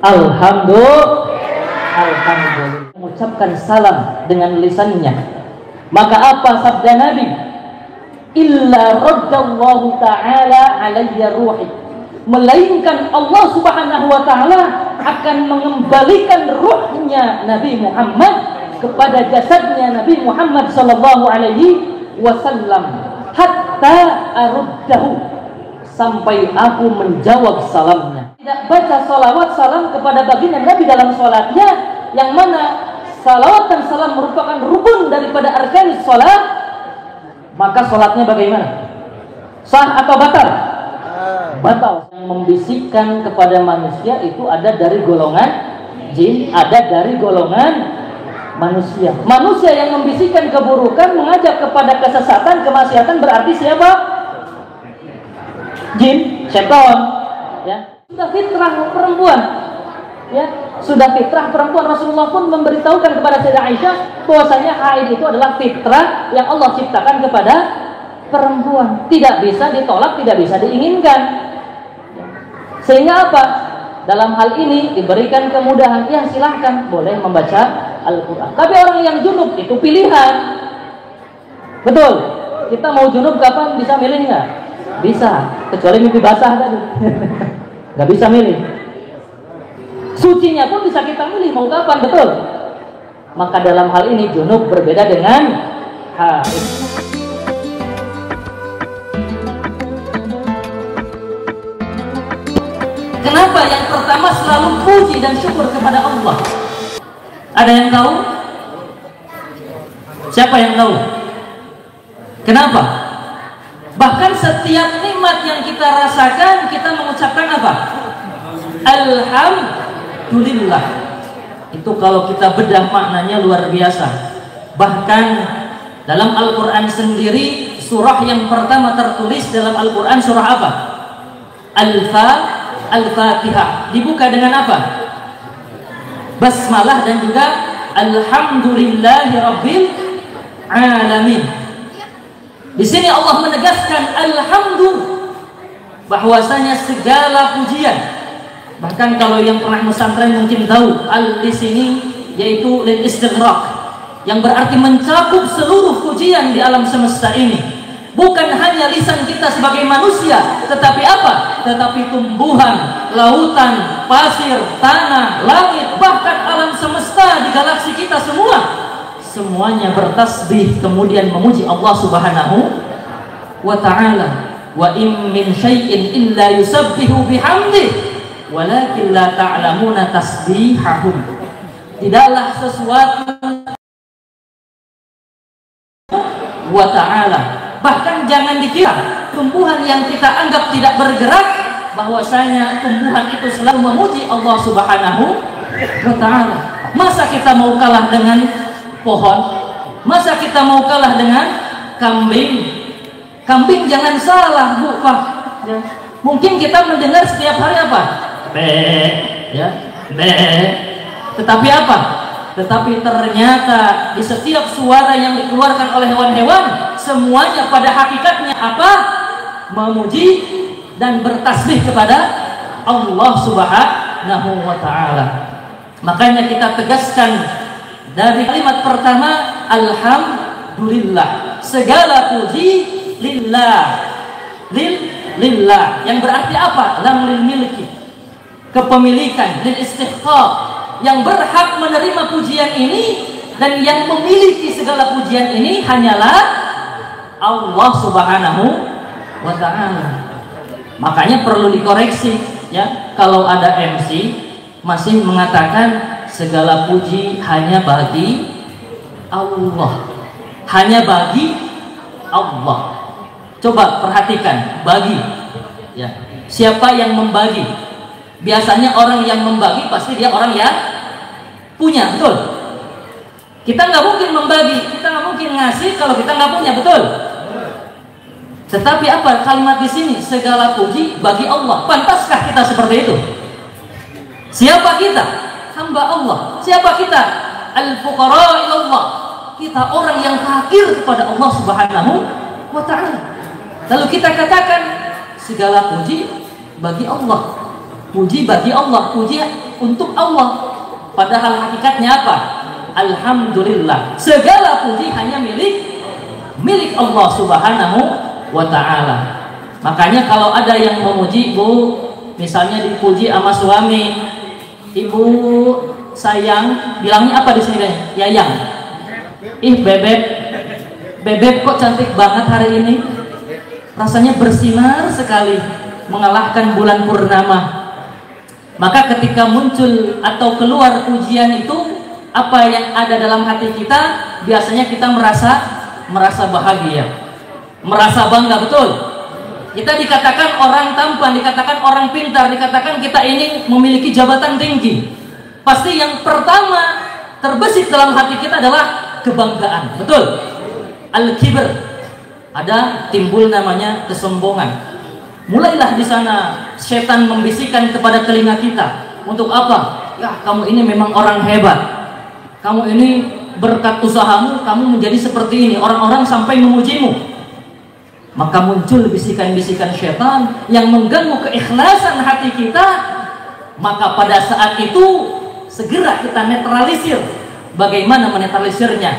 Alhamdulillah. Mengucapkan salam dengan lisannya. Maka apa sabda Nabi? Illa raddallahu ta'ala alayya ruhi. Melainkan Allah subhanahu wa ta'ala akan mengembalikan ruhnya Nabi Muhammad kepada jasadnya Nabi Muhammad sallallahu alaihi wasallam hatta aruddahu, sampai aku menjawab salamnya. Tidak baca salawat salam kepada baginda Nabi dalam salatnya, yang mana salawat dan salam merupakan rukun daripada arkanis salat, maka salatnya bagaimana? Sah atau batal? Batal. Yang membisikkan kepada manusia itu ada dari golongan jin, ada dari golongan manusia. Manusia yang membisikkan keburukan, mengajak kepada kesesatan, kemaksiatan, berarti siapa? Jin, setan. Ya, sudah fitrah perempuan. Ya, sudah fitrah perempuan. Rasulullah pun memberitahukan kepada Sayyidah Aisyah bahwasanya haid itu adalah fitrah yang Allah ciptakan kepada perempuan. Tidak bisa ditolak, tidak bisa diinginkan. Sehingga apa? Dalam hal ini diberikan kemudahan. Ya, silahkan boleh membaca Al-Quran. Tapi orang yang junub itu pilihan. Betul. Kita mau junub kapan, bisa milih nggak? Bisa. Kecuali mimpi basah tadi. Nggak bisa milih. Sucinya pun bisa kita milih mau kapan, betul. Maka dalam hal ini junub berbeda dengan haid. Kenapa yang pertama selalu puji dan syukur kepada Allah? Ada yang tahu? Siapa yang tahu? Kenapa? Bahkan setiap nikmat yang kita rasakan, kita mengucapkan apa? Alhamdulillah. Itu kalau kita bedah maknanya luar biasa. Bahkan dalam Al-Quran sendiri, surah yang pertama tertulis dalam Al-Quran surah apa? Al-Fatihah. Dibuka dengan apa? Basmalah dan juga Alhamdulillahi Rabbil Alamin. Di sini Allah menegaskan alhamdulillah, bahwasanya segala pujian. Bahkan kalau yang pernah pesantren mungkin tahu di sini yaitu lil istighraq, yang berarti mencakup seluruh pujian di alam semesta ini. Bukan hanya lisan kita sebagai manusia, tetapi apa? Tetapi tumbuhan, lautan, pasir, tanah, langit, bahkan alam semesta di galaksi kita semuanya bertasbih, kemudian memuji Allah Subhanahu wa ta'ala. Wa in min syai'in illa yusabbihu bihamdih walakin la ta'lamuna tasbihahum. Tidaklah sesuatu wa ta'ala. Bahkan jangan dikira tumbuhan yang kita anggap tidak bergerak, bahwasanya tumbuhan itu selalu memuji Allah Subhanahu wa ta'ala. Masa kita mau kalah dengan pohon? Masa kita mau kalah dengan kambing? Kambing jangan salah, Bu, Pak. Ya. Mungkin kita mendengar setiap hari apa? Be, ya, be. Tetapi apa? Tetapi ternyata di setiap suara yang dikeluarkan oleh hewan-hewan, semuanya pada hakikatnya apa? Memuji dan bertasbih kepada Allah Subhanahu wa ta'ala. Makanya kita tegaskan dari kalimat pertama, alhamdulillah, segala puji lillah. Lillah yang berarti apa? Lam lil milki, kepemilikan, lil istihqaq, yang berhak menerima pujian ini dan yang memiliki segala pujian ini hanyalah Allah Subhanahu wa ta'ala. Makanya perlu dikoreksi, ya, kalau ada MC masih mengatakan segala puji hanya bagi Allah, hanya bagi Allah. Coba perhatikan, bagi, ya, siapa yang membagi? Biasanya orang yang membagi pasti dia orang yang punya, betul? Kita nggak mungkin membagi, kita nggak mungkin ngasih kalau kita nggak punya, betul? Tetapi apa kalimat di sini? Segala puji bagi Allah. Pantaskah kita seperti itu? Siapa kita? Hamba Allah. Siapa kita? Al-fuqara ilallah. Kita orang yang fakir kepada Allah Subhanahu wa ta'ala. Lalu kita katakan segala puji bagi Allah. Puji bagi Allah, puji untuk Allah. Padahal hakikatnya apa? Alhamdulillah. Segala puji hanya milik Allah Subhanahu wa ta'ala. Makanya kalau ada yang memuji, Bu, misalnya dipuji sama suami, Ibu sayang, bilangnya apa di sini? Yayang. Ih, bebek kok cantik banget hari ini. Rasanya bersinar sekali, mengalahkan bulan purnama. Maka ketika muncul atau keluar pujian itu, apa yang ada dalam hati kita, biasanya kita merasa bahagia, merasa bangga, betul. Kita dikatakan orang tampan, dikatakan orang pintar, dikatakan kita ini memiliki jabatan tinggi. Pasti yang pertama terbesit dalam hati kita adalah kebanggaan, betul. Al-kibr, ada timbul namanya kesombongan. Mulailah di sana setan membisikkan kepada telinga kita, untuk apa? Ya, kamu ini memang orang hebat. Kamu ini berkat usahamu, kamu menjadi seperti ini. Orang-orang sampai memujimu. Maka muncul bisikan-bisikan setan yang mengganggu keikhlasan hati kita. Maka pada saat itu segera kita netralisir. Bagaimana menetralisirnya?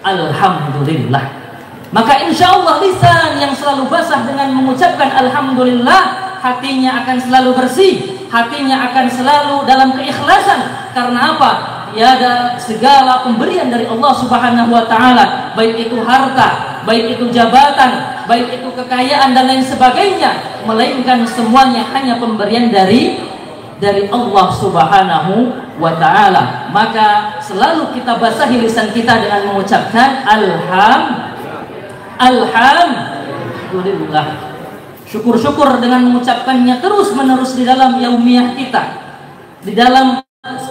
Alhamdulillah. Maka insya Allah lisan yang selalu basah dengan mengucapkan Alhamdulillah, hatinya akan selalu bersih, hatinya akan selalu dalam keikhlasan. Karena apa? Tiada segala pemberian dari Allah Subhanahu wa ta'ala, baik itu harta, baik itu jabatan, baik itu kekayaan dan lain sebagainya, melainkan semuanya hanya pemberian dari Allah Subhanahu wa ta'ala. Maka selalu kita basahi lisan kita dengan mengucapkan Alhamdulillah. Syukur-syukur dengan mengucapkannya terus menerus di dalam yaumiyah kita, di dalam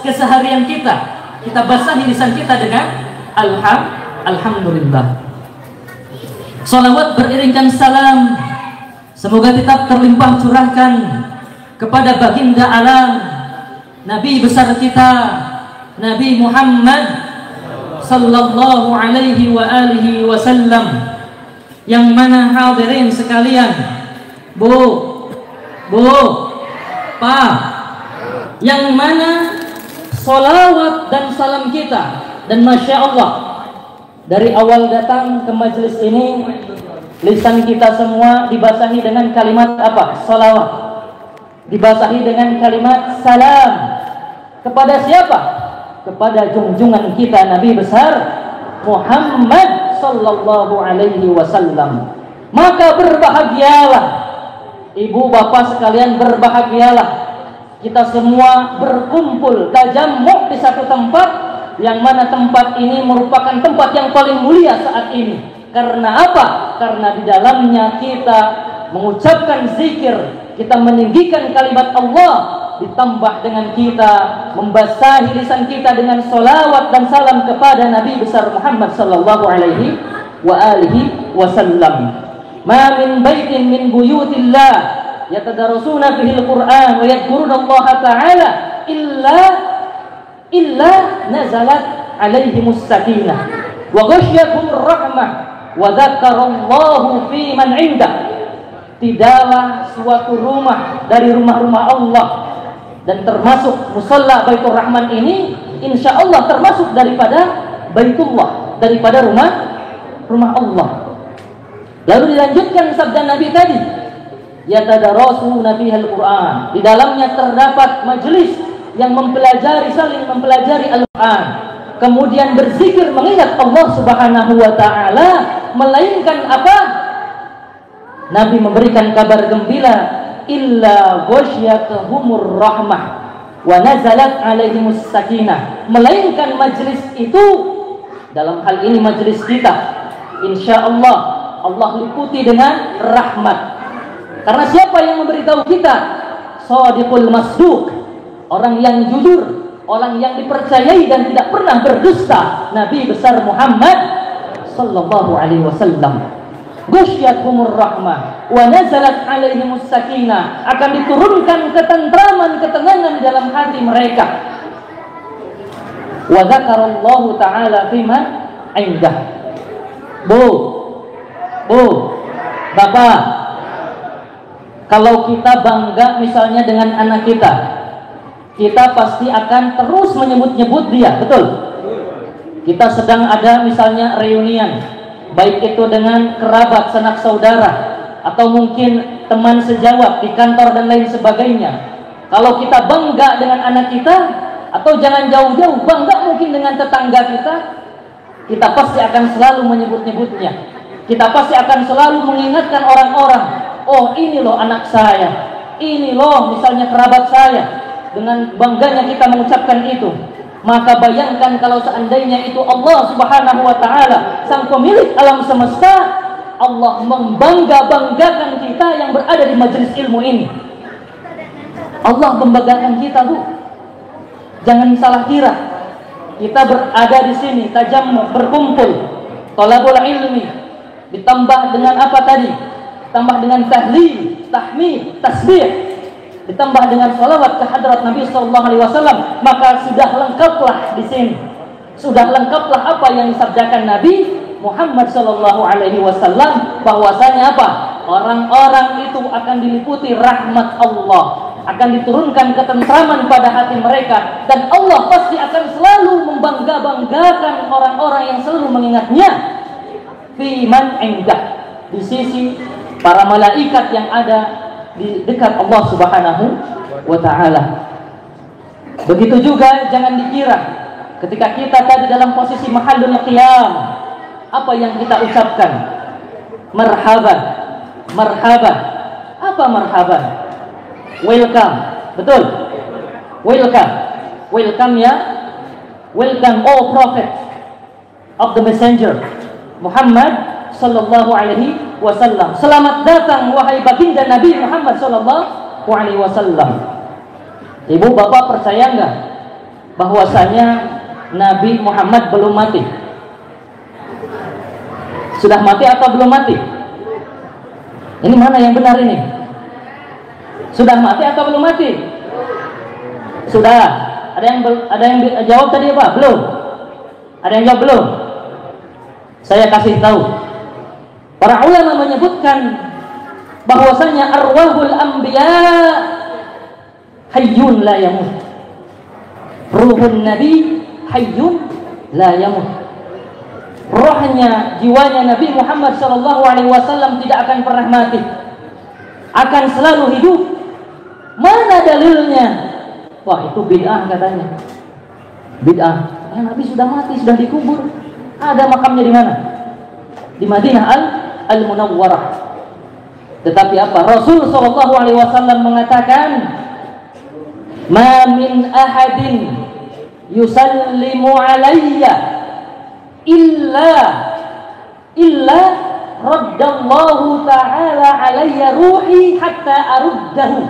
keseharian kita. Kita basahi lisan kita dengan Alhamdulillah. Salawat beriringkan salam, semoga tetap terlimpah curahkan kepada baginda alam, Nabi besar kita, Nabi Muhammad sallallahu alaihi wa alihi wasallam. Yang mana hadirin sekalian, Bu, Pak, yang mana salawat dan salam kita, dan Masya Allah, dari awal datang ke majelis ini, lisan kita semua dibasahi dengan kalimat apa? Salawat. Dibasahi dengan kalimat salam. Kepada siapa? Kepada junjungan kita Nabi besar Muhammad sallallahu alaihi wasallam. Maka berbahagialah ibu bapak sekalian, berbahagialah kita semua berkumpul tajamuk di satu tempat, yang mana tempat ini merupakan tempat yang paling mulia saat ini. Karena apa? Karena di dalamnya kita mengucapkan zikir, kita meninggikan kalimat Allah, ditambah dengan kita membasahi lisan kita dengan salawat dan salam kepada Nabi besar Muhammad sallallahu alaihi wa alihi wasallam. Ma min baitin min buyutillah yatadarasuna fihi al-Qur'an wa yadhkuruna Allah ta'ala illa nazalat alaihimus sakinah wa ghasyiyatuhumur rahmah wa dzakkarallahu fi man 'indah. Tidaklah suatu rumah dari rumah-rumah Allah, dan termasuk musalla Baitur Rahman ini insya Allah termasuk daripada Baitullah, daripada rumah Allah. Lalu dilanjutkan sabda Nabi tadi, yatadarasuna fihal Qur'an, di dalamnya terdapat majelis yang mempelajari, saling mempelajari Al-Qur'an, kemudian berzikir mengingat Allah Subhanahu wa ta'ala, melainkan apa? Nabi memberikan kabar gembira, illa ghasyiyatuhumur rahmah wa nazalat alaihimus sakinah, melainkan majlis itu, dalam hal ini majlis kita, insyaallah Allah liputi dengan rahmat. Karena siapa yang memberitahu kita? Shadiqul masduq, orang yang jujur, orang yang dipercayai dan tidak pernah berdusta, Nabi besar Muhammad sallallahu alaihi wasallam. Ghasyiyatuhumur rahmah wa nazalat alaihimus sakinah, akan diturunkan ketentraman, ketenangan di dalam hati mereka. Wa dzakarallahu ta'ala fiman 'indah. Bu, Bapak, Kalau kita bangga misalnya dengan anak kita, kita pasti akan terus menyebut-nyebut dia, betul? Kita sedang ada misalnya reunian, baik itu dengan kerabat, sanak saudara, atau mungkin teman sejawat di kantor dan lain sebagainya. Kalau kita bangga dengan anak kita, atau jangan jauh-jauh, bangga mungkin dengan tetangga kita pasti akan selalu menyebut-nyebutnya. Kita pasti akan selalu mengingatkan orang-orang, oh ini loh anak saya, ini loh misalnya kerabat saya. Dengan bangganya kita mengucapkan itu. Maka bayangkan kalau seandainya itu Allah Subhanahu wa ta'ala, sang pemilik alam semesta, Allah membangga-banggakan kita yang berada di majelis ilmu ini. Allah membanggakan kita, Bu. Jangan salah kira. Kita berada di sini, tajammu, berkumpul, thalabul ilmi, ditambah dengan apa tadi? Ditambah dengan tahlil, tahmid, tasbih, ditambah dengan salawat ke hadrat Nabi sallallahu alaihi wasallam, maka sudah lengkaplah di sini. Sudah lengkaplah apa yang disabdakan Nabi Muhammad sallallahu alaihi wasallam, bahwasanya apa? Orang-orang itu akan diliputi rahmat Allah, akan diturunkan ketentraman pada hati mereka, dan Allah pasti akan selalu membangga-banggakan orang-orang yang selalu mengingatnya. Fi man indah, di sisi para malaikat yang ada di dekat Allah Subhanahu wa ta'ala. Begitu juga jangan dikira ketika kita tadi dalam posisi mahallul qiyam, apa yang kita ucapkan? Marhaban, marhaban. Apa marhaban? Welcome, betul? Welcome, welcome ya. Welcome, oh Prophet of the Messenger Muhammad sallallahu alaihi wasallam. Selamat datang wahai baginda Nabi Muhammad sallallahu alaihi wasallam. Ibu bapak percaya enggak bahwasanya Nabi Muhammad belum mati? Sudah mati atau belum mati? Ini mana yang benar ini? Sudah mati atau belum mati? Sudah. Ada yang jawab tadi apa? Belum. Ada yang jawab belum? Saya kasih tahu. Para ulama menyebutkan bahwasanya arwahul anbiya hayyun la yamut. Ruhun nabi hayyun la yamut. Rohnya, jiwanya Nabi Muhammad sallallahu alaihi wasallam tidak akan pernah mati. Akan selalu hidup. Mana dalilnya? Wah, itu bid'ah katanya. Bid'ah. Nabi sudah mati, sudah dikubur. Ada makamnya di mana? Di Madinah Al-Munawwarah. Tetapi apa? Rasul sallallahu alaihi wasallam mengatakan, "Ma min ahadin yusallimu alayya illa raddallahu ta'ala alayya ruhi hatta aruddahu."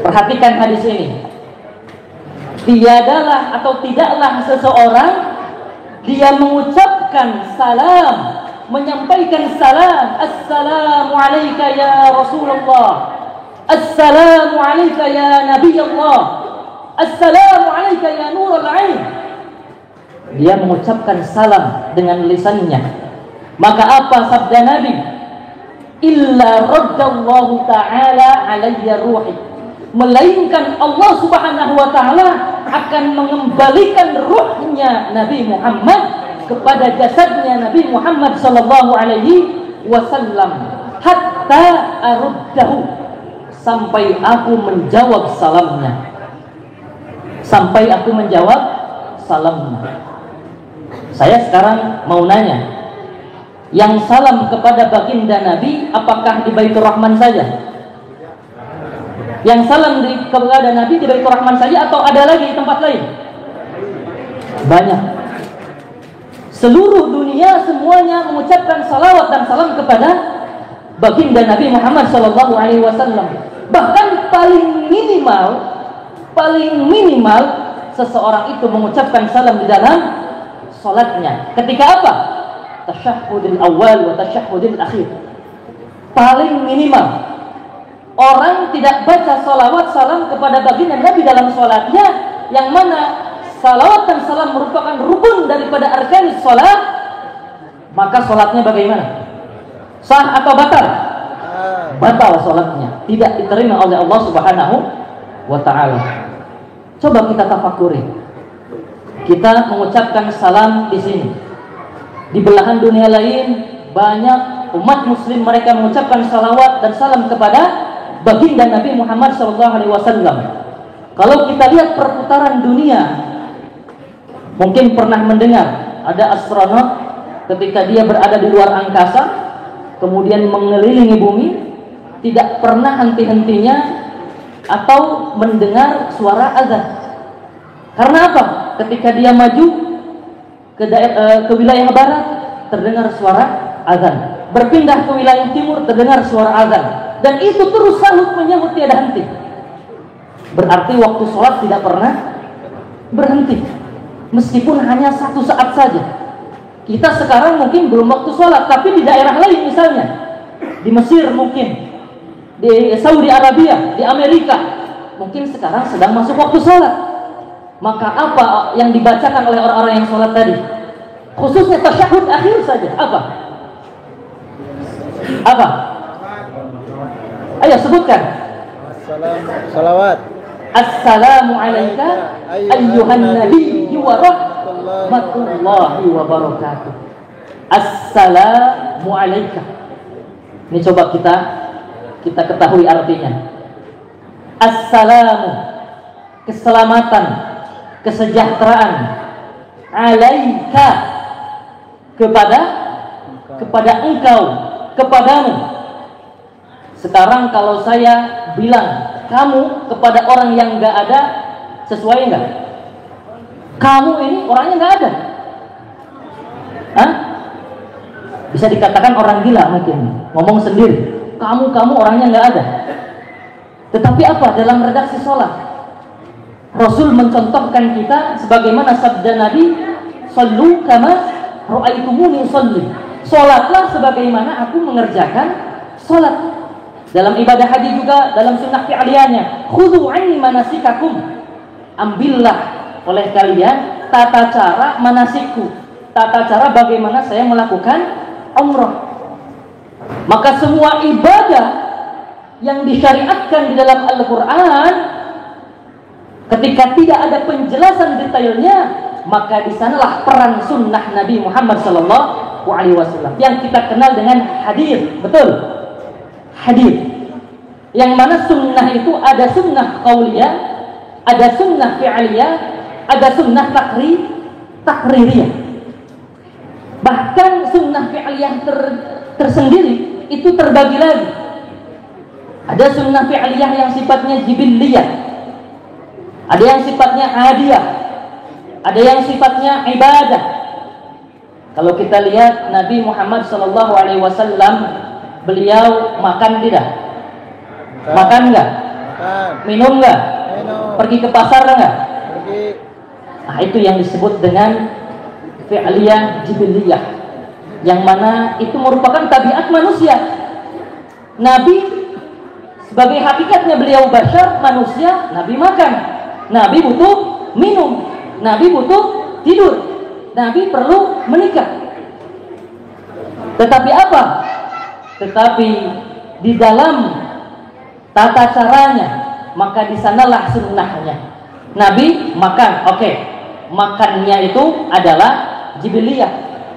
Perhatikan hadis ini. Tiadalah atau tidaklah seseorang dia mengucapkan salam, menyampaikan salam, assalamu alayka ya Rasulullah, assalamu alayka ya Nabi Allah, assalamu alayka ya Nurul Ain. Dia mengucapkan salam dengan lisannya. Maka apa sabda Nabi? Illa raddallahu ta'ala alayya ruhi. Melainkan Allah Subhanahu wa ta'ala akan mengembalikan ruhnya Nabi Muhammad kepada jasadnya Nabi Muhammad sallallahu alaihi wasallam hatta aruddahu, sampai aku menjawab salamnya. Sampai aku menjawab salamnya. Saya sekarang mau nanya, yang salam kepada baginda Nabi apakah di Baitur Rahman saja? Yang salam kepada Nabi di Baitur Rahman saja atau ada lagi di tempat lain? Banyak. Seluruh dunia semuanya mengucapkan salawat dan salam kepada baginda Nabi Muhammad sallallahu alaihi wasallam. Bahkan paling minimal seseorang itu mengucapkan salam di dalam salatnya. Ketika apa? Tasyahhudul awal wa tasyahhudul akhir. Paling minimal. Orang tidak baca salawat salam kepada baginda Nabi dalam salatnya, yang mana salawat dan salam merupakan rukun daripada arkanis salat, maka salatnya bagaimana? Sah atau batal? batal sholatnya, tidak diterima oleh Allah Subhanahu wa ta'ala. Coba kita tafakuri. Kita mengucapkan salam di sini. Di belahan dunia lain banyak umat muslim mereka mengucapkan salawat dan salam kepada baginda Nabi Muhammad SAW. Kalau kita lihat perputaran dunia, mungkin pernah mendengar ada astronot ketika dia berada di luar angkasa, kemudian mengelilingi bumi, tidak pernah henti-hentinya atau mendengar suara azan. Karena apa? Ketika dia maju ke wilayah barat, terdengar suara azan. Berpindah ke wilayah timur, terdengar suara azan. Dan itu terus sahut menyahut tiada henti. Berarti waktu sholat tidak pernah berhenti, meskipun hanya 1 saat saja. Kita sekarang mungkin belum waktu sholat, tapi di daerah lain misalnya, di Mesir mungkin, di Saudi Arabia, di Amerika, mungkin sekarang sedang masuk waktu sholat. Maka apa yang dibacakan oleh orang-orang yang sholat tadi? Khususnya tasyahud akhir saja. Apa? Apa? Ayo sebutkan. Salawat. Assalamu alayka ayyuhan nabiyyu wa rahmatullahi wa barakatuh. Assalamu alayka. Ini coba kita ketahui artinya. Assalamu, keselamatan, kesejahteraan, alaika, kepada engkau, kepadamu. Sekarang kalau saya bilang kamu kepada orang yang nggak ada, sesuai nggak? Kamu ini orangnya nggak ada. Hah? Bisa dikatakan orang gila mungkin, ngomong sendiri. Kamu orangnya nggak ada. Tetapi apa dalam redaksi sholat? Rasul mencontohkan kita sebagaimana sabda Nabi, "Shallu kama ra'aitumuni shalli." Sholatlah sebagaimana aku mengerjakan sholat. Dalam ibadah haji juga, dalam sunnah fi'liyahnya, khudhu anni manasikakum. Ambillah oleh kalian tata cara manasikku, tata cara bagaimana saya melakukan umrah. Maka semua ibadah yang disyariatkan di dalam Al-Quran, ketika tidak ada penjelasan detailnya, maka di sanalah peran sunnah Nabi Muhammad SAW yang kita kenal dengan hadis. Betul? Hadis. Yang mana sunnah itu ada sunnah qauliyah, ada sunnah fi'liyah, ada sunnah takririyah. Bahkan sunnah fi'liyah tersendiri itu terbagi lagi. Ada sunnah fi'liyah yang sifatnya jibilliyah, ada yang sifatnya adiyah, ada yang sifatnya ibadah. Kalau kita lihat Nabi Muhammad SAW, beliau makan tidak? Makan enggak? Minum enggak? Pergi ke pasar enggak? Pergi. Nah, itu yang disebut dengan fi'liyah jibilliyah, yang mana itu merupakan tabiat manusia. Nabi sebagai hakikatnya beliau bashar, manusia. Nabi makan, Nabi butuh minum, Nabi butuh tidur, Nabi perlu menikah. Tetapi apa? Tetapi di dalam tata caranya, maka di sanalah sunnahnya. Nabi makan, oke. Makannya itu adalah jibiliyah,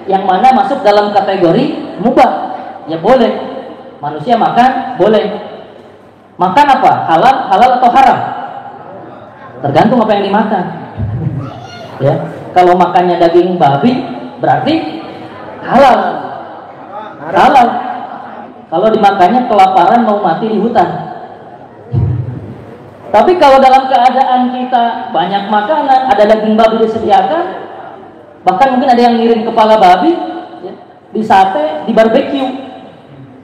yang mana masuk dalam kategori mubah. Ya boleh. Manusia makan, boleh. Makan apa? Halal atau haram? Tergantung apa yang dimakan. Ya, kalau makannya daging babi, berarti halal. Halal. Kalau dimakannya kelaparan mau mati di hutan. Tapi kalau dalam keadaan kita banyak makanan, ada daging babi disediakan, bahkan mungkin ada yang ngirim kepala babi, ya, di sate, di barbeque,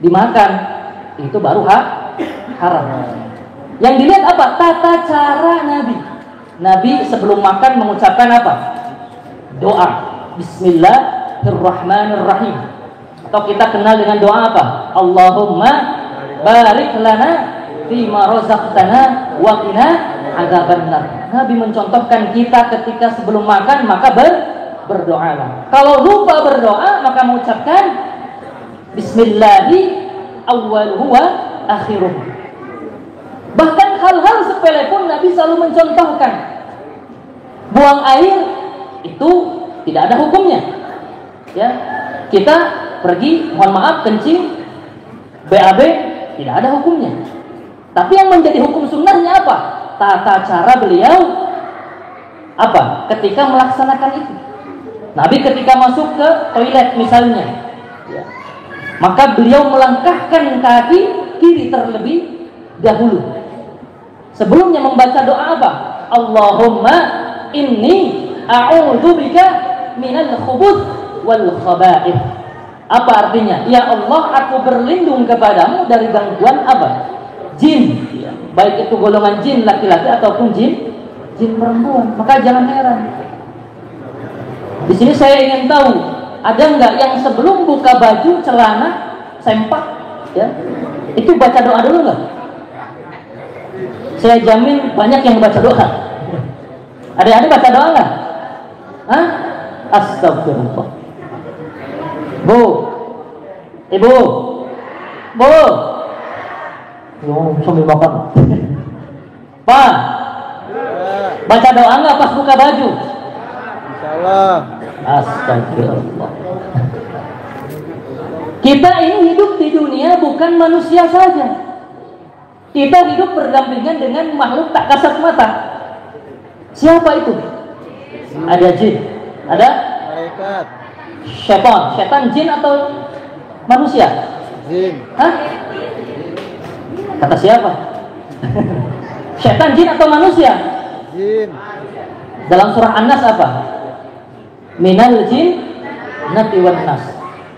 dimakan, itu baru haram. Yang dilihat apa? Tata cara Nabi. Nabi sebelum makan mengucapkan apa? Doa. Bismillahirrahmanirrahim. Atau kita kenal dengan doa apa? Allahumma barik lana fima razaqtana wa qina adzabannar. Nabi mencontohkan kita ketika sebelum makan maka berdoalah. Kalau lupa berdoa maka mengucapkan bismillahi awwaluhu wa akhiruh. Bahkan hal-hal sepele pun Nabi selalu mencontohkan. Buang air itu tidak ada hukumnya. Ya, kita pergi, mohon maaf, kencing, BAB, tidak ada hukumnya. Tapi yang menjadi hukum sunnahnya apa? Tata cara beliau apa? Ketika melaksanakan itu. Nabi ketika masuk ke toilet misalnya, ya, maka beliau melangkahkan kaki kiri terlebih dahulu. Sebelumnya membaca doa apa? Allahumma inni a'udzubika minal khubuth wal khaba'ith. Apa artinya? Ya Allah, aku berlindung kepadamu dari gangguan apa? Jin, ya. Baik itu golongan jin laki-laki ataupun jin perempuan. Maka jangan heran. Di sini saya ingin tahu, ada nggak yang sebelum buka baju celana sempak, ya, itu baca doa dulu nggak? Saya jamin banyak yang baca doa. Ada baca doa nggak? Hah? Astagfirullah. Bu, ibu, bu, sambil makan. Pak, baca doa nggak pas buka baju? Insyaallah. Astagfirullah. Kita ini hidup di dunia bukan manusia saja. Kita hidup berdampingan dengan makhluk tak kasat mata. Siapa itu? Ada jin, ada Malaikat. setan jin atau manusia? Jin. Hah? Kata siapa? Setan jin atau manusia? Jin. Dalam surah An-Nas apa? Minal jin nati wan nas.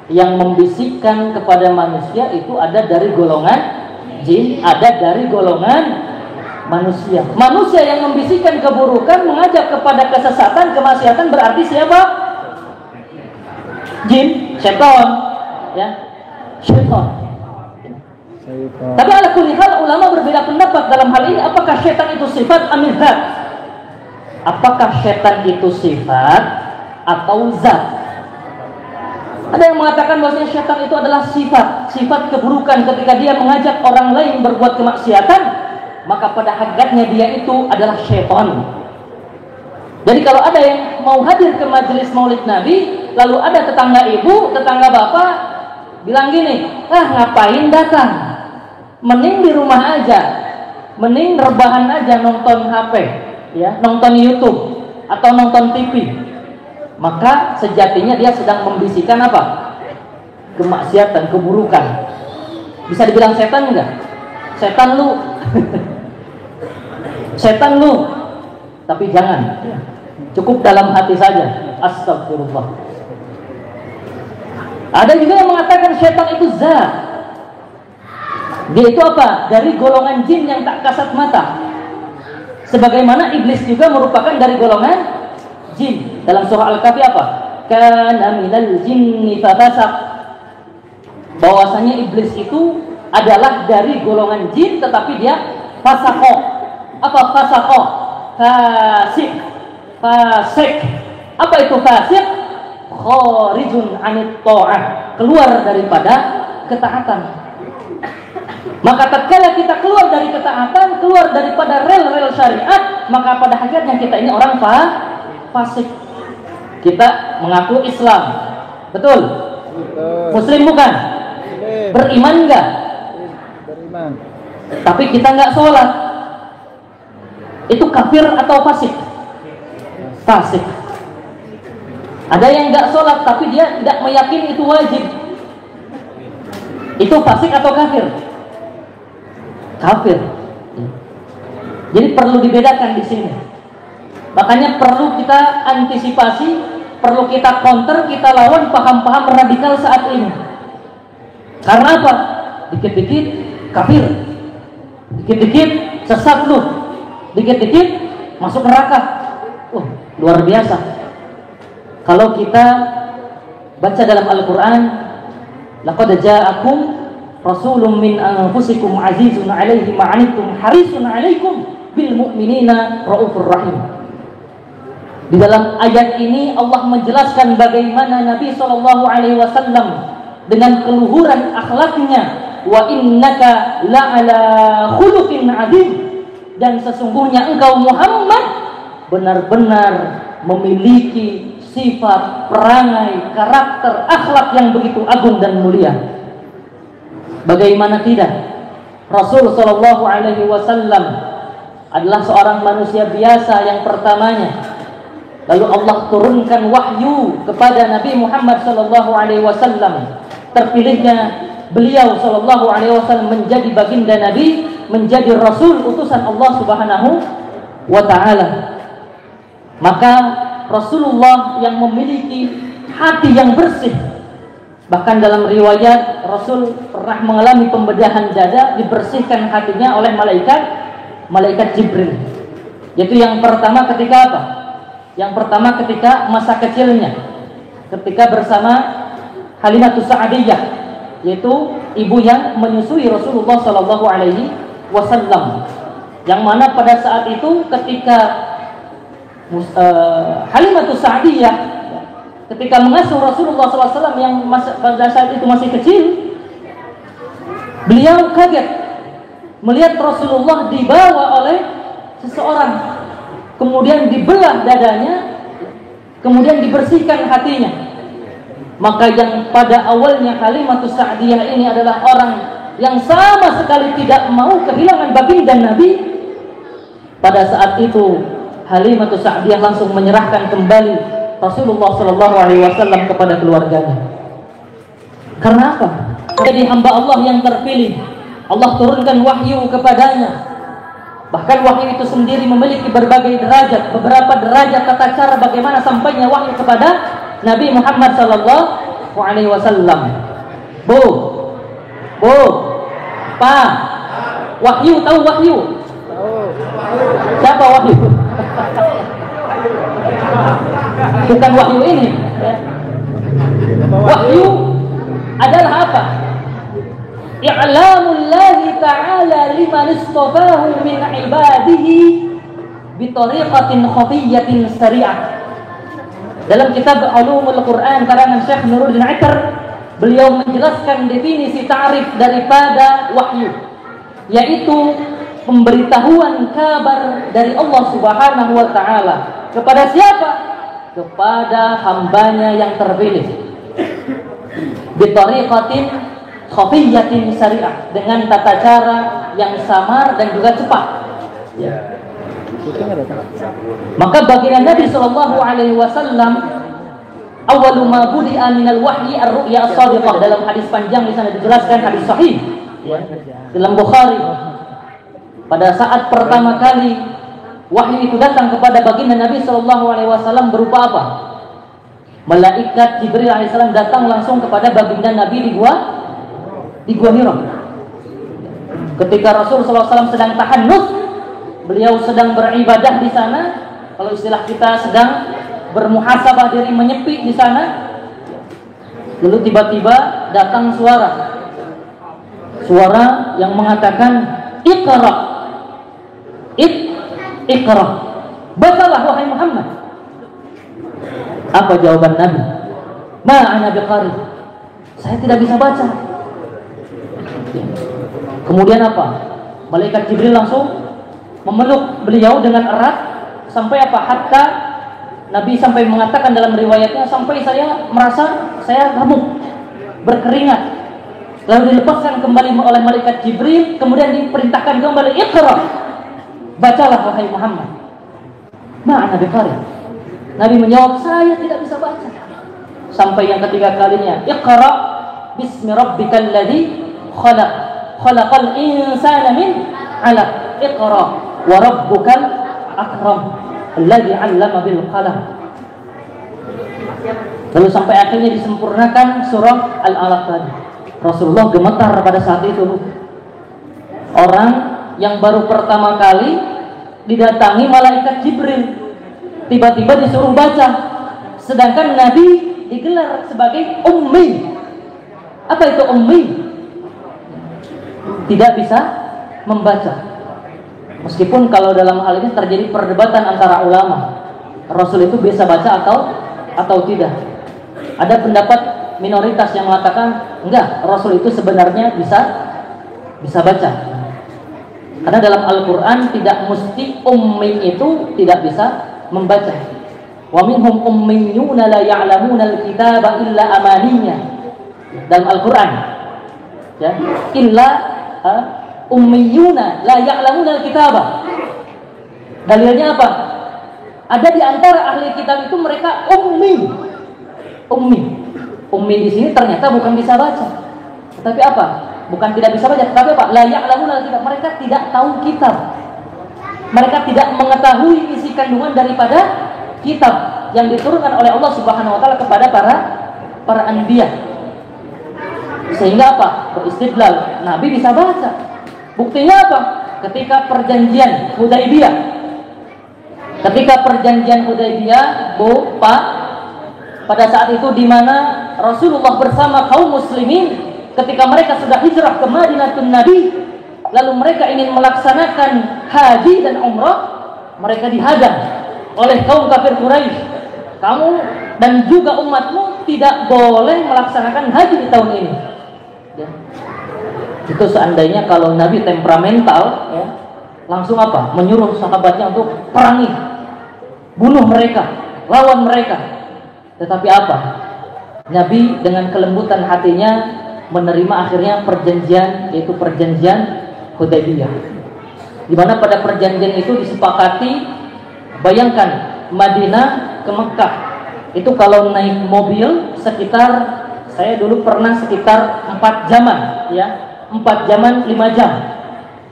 Yang membisikkan kepada manusia itu ada dari golongan jin, ada dari golongan manusia. Manusia yang membisikkan keburukan, mengajak kepada kesesatan, kemaksiatan, berarti siapa? Jin, setan, ya, setan. Tapi ala kulli hal ulama berbeda pendapat dalam hal ini. Apakah setan itu sifat amil zat? Apakah setan itu sifat atau zat? Ada yang mengatakan bahwasanya setan itu adalah sifat keburukan. Ketika dia mengajak orang lain berbuat kemaksiatan, maka pada hakikatnya dia itu adalah setan. Jadi kalau ada yang mau hadir ke majelis Maulid Nabi, lalu ada tetangga ibu, tetangga bapak bilang gini, ngapain datang? Mending di rumah aja, mending rebahan aja nonton HP, ya, nonton YouTube atau nonton TV. Maka sejatinya dia sedang membisikkan apa? Kemaksiatan, keburukan. Bisa dibilang setan enggak? Setan lu. Setan lu. Tapi jangan. Cukup dalam hati saja. Astagfirullah. Ada juga yang mengatakan setan itu zat. Dia itu apa? Dari golongan jin yang tak kasat mata. Sebagaimana iblis juga merupakan dari golongan jin. Dalam surah Al-Kahfi apa? Kana minal jinni fafasaq. Bahwasanya iblis itu adalah dari golongan jin, tetapi dia fasaqo. Apa fasaqo? Fasik. Apa itu fasik? Kharijun anit ta'ah. Keluar daripada ketaatan. Maka tatkala kita keluar dari ketaatan, keluar daripada rel-rel syariat, maka pada hakikatnya kita ini orang fasik. Kita mengaku Islam, betul? Muslim bukan? Beriman enggak? Beriman. Tapi kita enggak sholat. Itu kafir atau fasik? Fasik. Ada yang enggak sholat tapi dia tidak meyakini itu wajib. Itu fasik atau kafir? Kafir. Jadi perlu dibedakan di sini. Makanya perlu kita antisipasi, perlu kita counter, kita lawan paham-paham radikal saat ini. Karena apa? Dikit-dikit kafir, dikit-dikit sesat lu, dikit-dikit masuk neraka. Luar biasa. Kalau kita baca dalam Al-Quran, laqad ja'akum rasulun min anfusikum azizun 'alaihi ma 'anittum harisun 'alaikum bil mu'minina raufur rahim. Di dalam ayat ini Allah menjelaskan bagaimana Nabi SAW dengan keluhuran akhlaknya, wa innaka la'ala khuluqin 'adzim, dan sesungguhnya engkau Muhammad benar-benar memiliki sifat, perangai, karakter, akhlak yang begitu agung dan mulia. Bagaimana tidak? Rasul sallallahu alaihi wasallam adalah seorang manusia biasa yang pertamanya. Lalu Allah turunkan wahyu kepada Nabi Muhammad sallallahu alaihi wasallam. Terpilihnya beliau sallallahu alaihi wasallam menjadi baginda Nabi, menjadi rasul utusan Allah Subhanahu wa taala. Maka Rasulullah yang memiliki hati yang bersih. Bahkan dalam riwayat Rasul pernah mengalami pembedahan dada, dibersihkan hatinya oleh malaikat Jibril. Yaitu yang pertama ketika apa? Yang pertama ketika masa kecilnya, ketika bersama Halimatus Sa'diyah, yaitu ibu yang menyusui Rasulullah Sallallahu Alaihi Wasallam. Yang mana pada saat itu ketika Halimatus Sa'diyah ketika mengasuh Rasulullah SAW yang pada saat itu masih kecil, beliau kaget melihat Rasulullah dibawa oleh seseorang, kemudian dibelah dadanya, kemudian dibersihkan hatinya. Maka yang pada awalnya Halimatus Sa'diyah ini adalah orang yang sama sekali tidak mau kehilangan baginda Nabi. Pada saat itu Halimatus Sa'diyah langsung menyerahkan kembali Rasulullah Sallallahu Alaihi Wasallam kepada keluarganya. Karena apa? Jadi hamba Allah yang terpilih. Allah turunkan wahyu kepadanya. Bahkan wahyu itu sendiri memiliki berbagai derajat, beberapa derajat tata cara bagaimana sampainya wahyu kepada Nabi Muhammad Sallallahu Alaihi Wasallam. Bu, Pa, wahyu, tahu wahyu? Siapa wahyu? Bukan wahyu ini. Wahyu adalah apa? I'lamullahi ta'ala liman istafahu min ibadihi bitariqatin khafiyyatin sari'ah. Dalam kitab Ulumul Quran karangan Syekh Nuruddin Iqar, beliau menjelaskan definisi ta'rif daripada wahyu, yaitu pemberitahuan kabar dari Allah Subhanahu wa taala. Kepada siapa? Kepada hambanya yang terpilih. Bitariqatin khafiyyatin syariah, dengan tata cara yang samar dan juga cepat. Ya. Maka baginda Nabi sallallahu alaihi wasallam awwalu ma budi'a minal wahyi ar-ru'ya as-shadiqah, dalam hadis panjang di sana dijelaskan, hadis sahih dalam Bukhari. Pada saat pertama kali wahyu itu datang kepada baginda Nabi sallallahu alaihi wasallam berupa apa? Malaikat Jibril alaihissalam datang langsung kepada baginda Nabi di Gua Hira. Ketika Rasul sallallahu alaihi wasallam sedang tahannus, beliau sedang beribadah di sana. Kalau istilah kita sedang bermuhasabah diri, menyepi di sana. Lalu tiba-tiba datang suara yang mengatakan Iqra. Iqra, bacalah wahai Muhammad. Apa jawaban Nabi? Ma ana biqari, saya tidak bisa baca. Kemudian apa? Malaikat Jibril langsung memeluk beliau dengan erat sampai apa? Hatta Nabi sampai mengatakan dalam riwayatnya, sampai saya merasa saya remuk, berkeringat. Lalu dilepaskan kembali oleh malaikat Jibril, kemudian diperintahkan kembali Iqra, bacalah wahai Muhammad. Ma'ana biqari. Nabi menjawab, saya tidak bisa baca. Sampai yang ketiga kalinya, Iqra bismi rabbikal ladzi khalaq, khalaqal insana min 'alaq. Iqra wa rabbukal akram alladzi 'allama bil qalam. Lalu sampai akhirnya disempurnakan surah Al-Alaq tadi. Rasulullah gemetar pada saat itu. Orang yang baru pertama kali didatangi malaikat Jibril, tiba-tiba disuruh baca, sedangkan Nabi digelar sebagai ummi. Apa itu ummi? Tidak bisa membaca. Meskipun kalau dalam hal ini terjadi perdebatan antara ulama, Rasul itu bisa baca atau tidak. Ada pendapat minoritas yang mengatakan enggak, Rasul itu sebenarnya bisa bisa baca. Karena dalam Al-Quran tidak mesti ummi itu tidak bisa membaca. Wa minhum ummiyuna la ya'lamuna al-kitaba illa amaniya. Dalam Al-Quran, ya, illa ummiyuna la ya'lamuna al-kitaba. Dalilnya apa? Ada di antara ahli kitab itu mereka ummi. Ummi di sini ternyata bukan bisa baca. Tetapi apa? Bukan tidak bisa baca, tetapi apa? La ya'lamuna al-kitab. Mereka tidak tahu kitab. Mereka tidak mengetahui isi kandungan daripada kitab yang diturunkan oleh Allah Subhanahu wa taala kepada para anbiya. Sehingga apa? Beristidlal, Nabi bisa baca. Buktinya apa? Ketika perjanjian Hudaybiyah. Bu, Pak, pada saat itu di mana Rasulullah bersama kaum muslimin ketika mereka sudah hijrah ke Madinatun Nabi, lalu mereka ingin melaksanakan haji dan umrah, mereka dihadang oleh kaum kafir Quraisy. Kamu dan juga umatmu tidak boleh melaksanakan haji di tahun ini. Ya. Itu seandainya kalau Nabi temperamental, ya, langsung apa? Menyuruh sahabatnya untuk perangi, bunuh mereka, lawan mereka. Tetapi apa? Nabi dengan kelembutan hatinya menerima akhirnya perjanjian, yaitu perjanjian Hudaybiyah. Di mana pada perjanjian itu disepakati, bayangkan Madinah ke Mekah itu kalau naik mobil sekitar, saya dulu pernah sekitar 4 jaman, ya, 4 jaman 5 jam.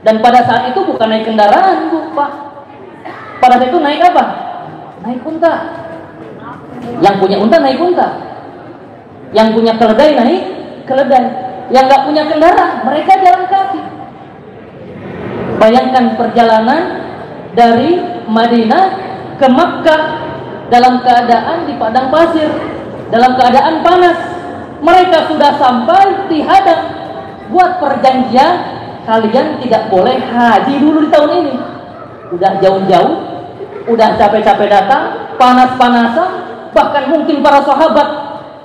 Dan pada saat itu bukan naik kendaraan, Bu, Pak. Pada saat itu naik apa? Naik unta. Yang punya unta naik unta. Yang punya keledai naik keledai. Yang nggak punya kendaraan, mereka jalan kaki. Bayangkan perjalanan dari Madinah ke Makkah dalam keadaan di padang pasir, dalam keadaan panas. Mereka sudah sampai dihadang, buat perjanjian, kalian tidak boleh haji dulu di tahun ini. Udah jauh-jauh, udah capek-capek datang, panas-panasan, bahkan mungkin para sahabat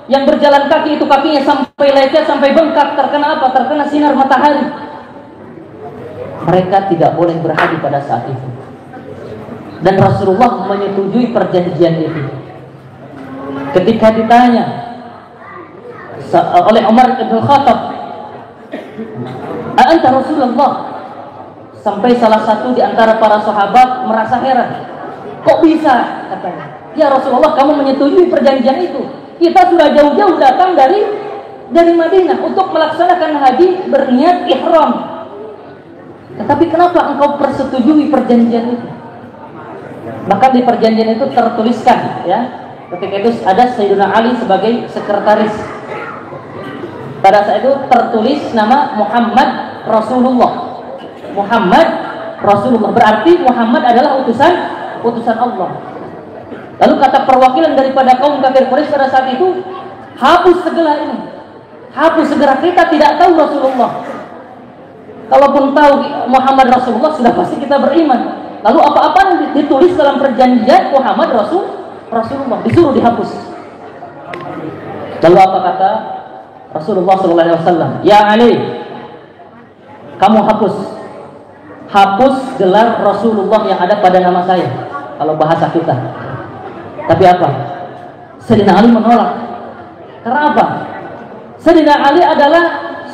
yang berjalan kaki itu kakinya sampai lecet, sampai bengkak, terkena apa? Terkena sinar matahari. Mereka tidak boleh berhaji pada saat itu. Dan Rasulullah menyetujui perjanjian itu. Ketika ditanya oleh Umar bin Khattab, "Anta Rasulullah?" Sampai salah satu di antara para sahabat merasa heran. Kok bisa? Katanya. Ya Rasulullah, kamu menyetujui perjanjian itu. Kita sudah jauh-jauh datang dari Madinah untuk melaksanakan haji, berniat ihram. Tetapi kenapa engkau persetujui perjanjian itu? Bahkan di perjanjian itu tertuliskan, ya, ketika itu ada Sayyidina Ali sebagai sekretaris. Pada saat itu tertulis nama Muhammad Rasulullah. Muhammad Rasulullah berarti Muhammad adalah utusan Allah. Lalu kata perwakilan daripada kaum kafir Quraisy pada saat itu, hapus segala ini. Hapus segera, kita tidak tahu Rasulullah. Kalaupun tahu Muhammad Rasulullah, sudah pasti kita beriman. Lalu apa-apa yang ditulis dalam perjanjian Muhammad Rasulullah disuruh dihapus. Lalu apa kata Rasulullah SAW? Ya Ali, kamu hapus gelar Rasulullah yang ada pada nama saya. Kalau bahasa kita. Tapi apa? Sayyidina Ali menolak. Karena apa? Sayyidina Ali adalah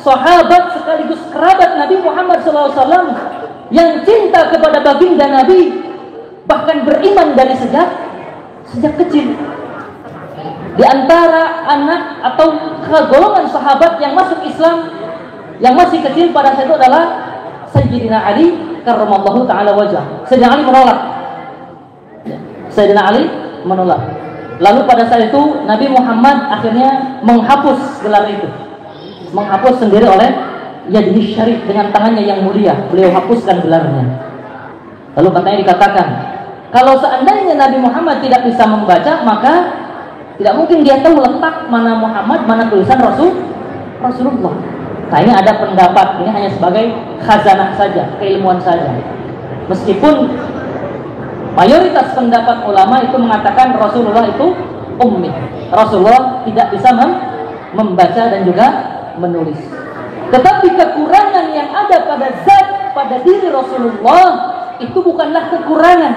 sahabat sekaligus kerabat Nabi Muhammad SAW yang cinta kepada baginda Nabi, bahkan beriman dari sejak kecil. Di antara anak atau golongan sahabat yang masuk Islam yang masih kecil pada saat itu adalah Sayyidina Ali karramallahu ta'ala wajah. Sayyidina Ali menolak. Sayyidina Ali menolak. Lalu pada saat itu Nabi Muhammad akhirnya menghapus gelar itu. Menghapus sendiri oleh yadihi syarif, dengan tangannya yang mulia. Beliau hapuskan gelarnya. Lalu katanya dikatakan, kalau seandainya Nabi Muhammad tidak bisa membaca, maka tidak mungkin dia tahu letak mana Muhammad, mana tulisan Rasulullah. Nah, ini ada pendapat, ini hanya sebagai khazanah saja, keilmuan saja. Meskipun mayoritas pendapat ulama itu mengatakan Rasulullah itu ummi. Rasulullah tidak bisa membaca dan juga menulis. Tetapi kekurangan yang ada pada diri Rasulullah itu bukanlah kekurangan,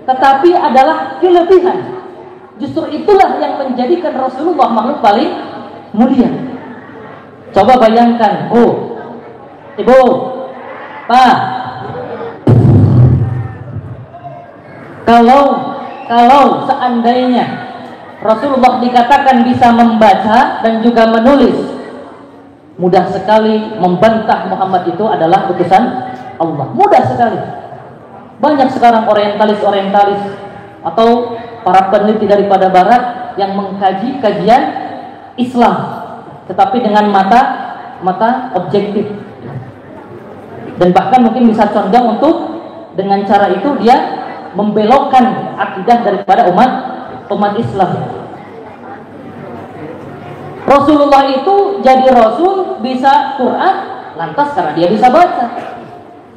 tetapi adalah kelebihan. Justru itulah yang menjadikan Rasulullah makhluk paling mulia. Coba bayangkan, Bu, Ibu, Pak, kalau seandainya Rasulullah dikatakan bisa membaca dan juga menulis, mudah sekali membantah Muhammad itu adalah utusan Allah. Mudah sekali. Banyak sekarang orientalis atau para peneliti daripada barat yang mengkaji kajian Islam, tetapi dengan mata objektif, dan bahkan mungkin bisa condong untuk dengan cara itu dia membelokkan akidah daripada umat Islam. Rasulullah itu jadi Rasul, bisa Quran lantas karena dia bisa baca.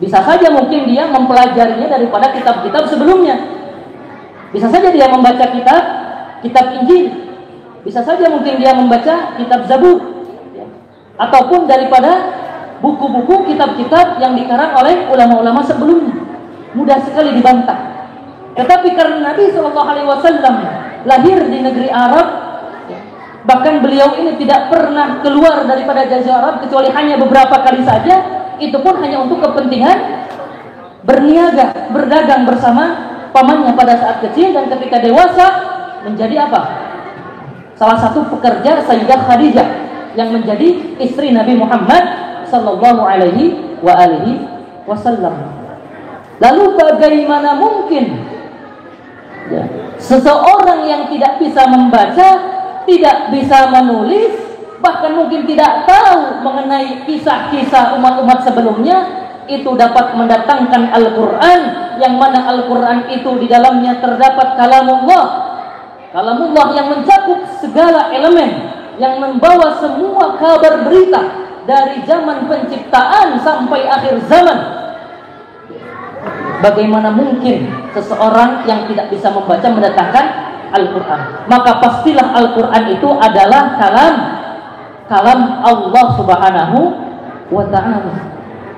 Bisa saja mungkin dia mempelajarinya daripada kitab-kitab sebelumnya. Bisa saja dia membaca kitab Injil. Bisa saja mungkin dia membaca kitab Zabur, ataupun daripada buku-buku kitab-kitab yang dikarang oleh ulama-ulama sebelumnya. Mudah sekali dibantah. Tetapi karena Nabi SAW lahir di negeri Arab, bahkan beliau ini tidak pernah keluar daripada Jazirah Arab kecuali hanya beberapa kali saja, itu pun hanya untuk kepentingan berniaga, berdagang bersama pamannya pada saat kecil, dan ketika dewasa menjadi apa? Salah satu pekerja Sayyidah Khadijah yang menjadi istri Nabi Muhammad sallallahu alaihi wasallam. Lalu bagaimana mungkin seseorang yang tidak bisa membaca, tidak bisa menulis, bahkan mungkin tidak tahu mengenai kisah-kisah umat-umat sebelumnya, itu dapat mendatangkan Al-Quran, yang mana Al-Quran itu di dalamnya terdapat kalamullah yang mencakup segala elemen, yang membawa semua kabar berita dari zaman penciptaan sampai akhir zaman. Bagaimana mungkin seseorang yang tidak bisa membaca mendatangkan Al-Quran? Maka pastilah Al-Quran itu adalah kalam Allah Subhanahu wa ta'ala.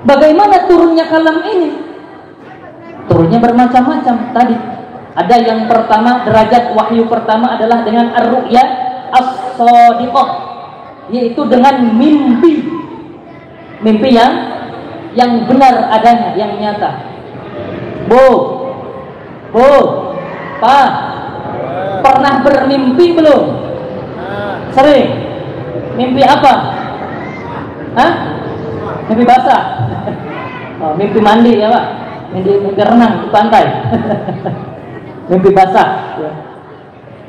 Bagaimana turunnya kalam ini? Turunnya bermacam-macam tadi. Ada yang pertama, derajat wahyu pertama adalah dengan ar-ru'ya as-shadiqah, yaitu dengan mimpi yang benar adanya, yang nyata. Bu, Pak, pernah bermimpi belum? Sering. Mimpi apa? Hah? Mimpi basah. Oh, mimpi mandi ya Pak. Mimpi renang di pantai. Mimpi basah. Ya.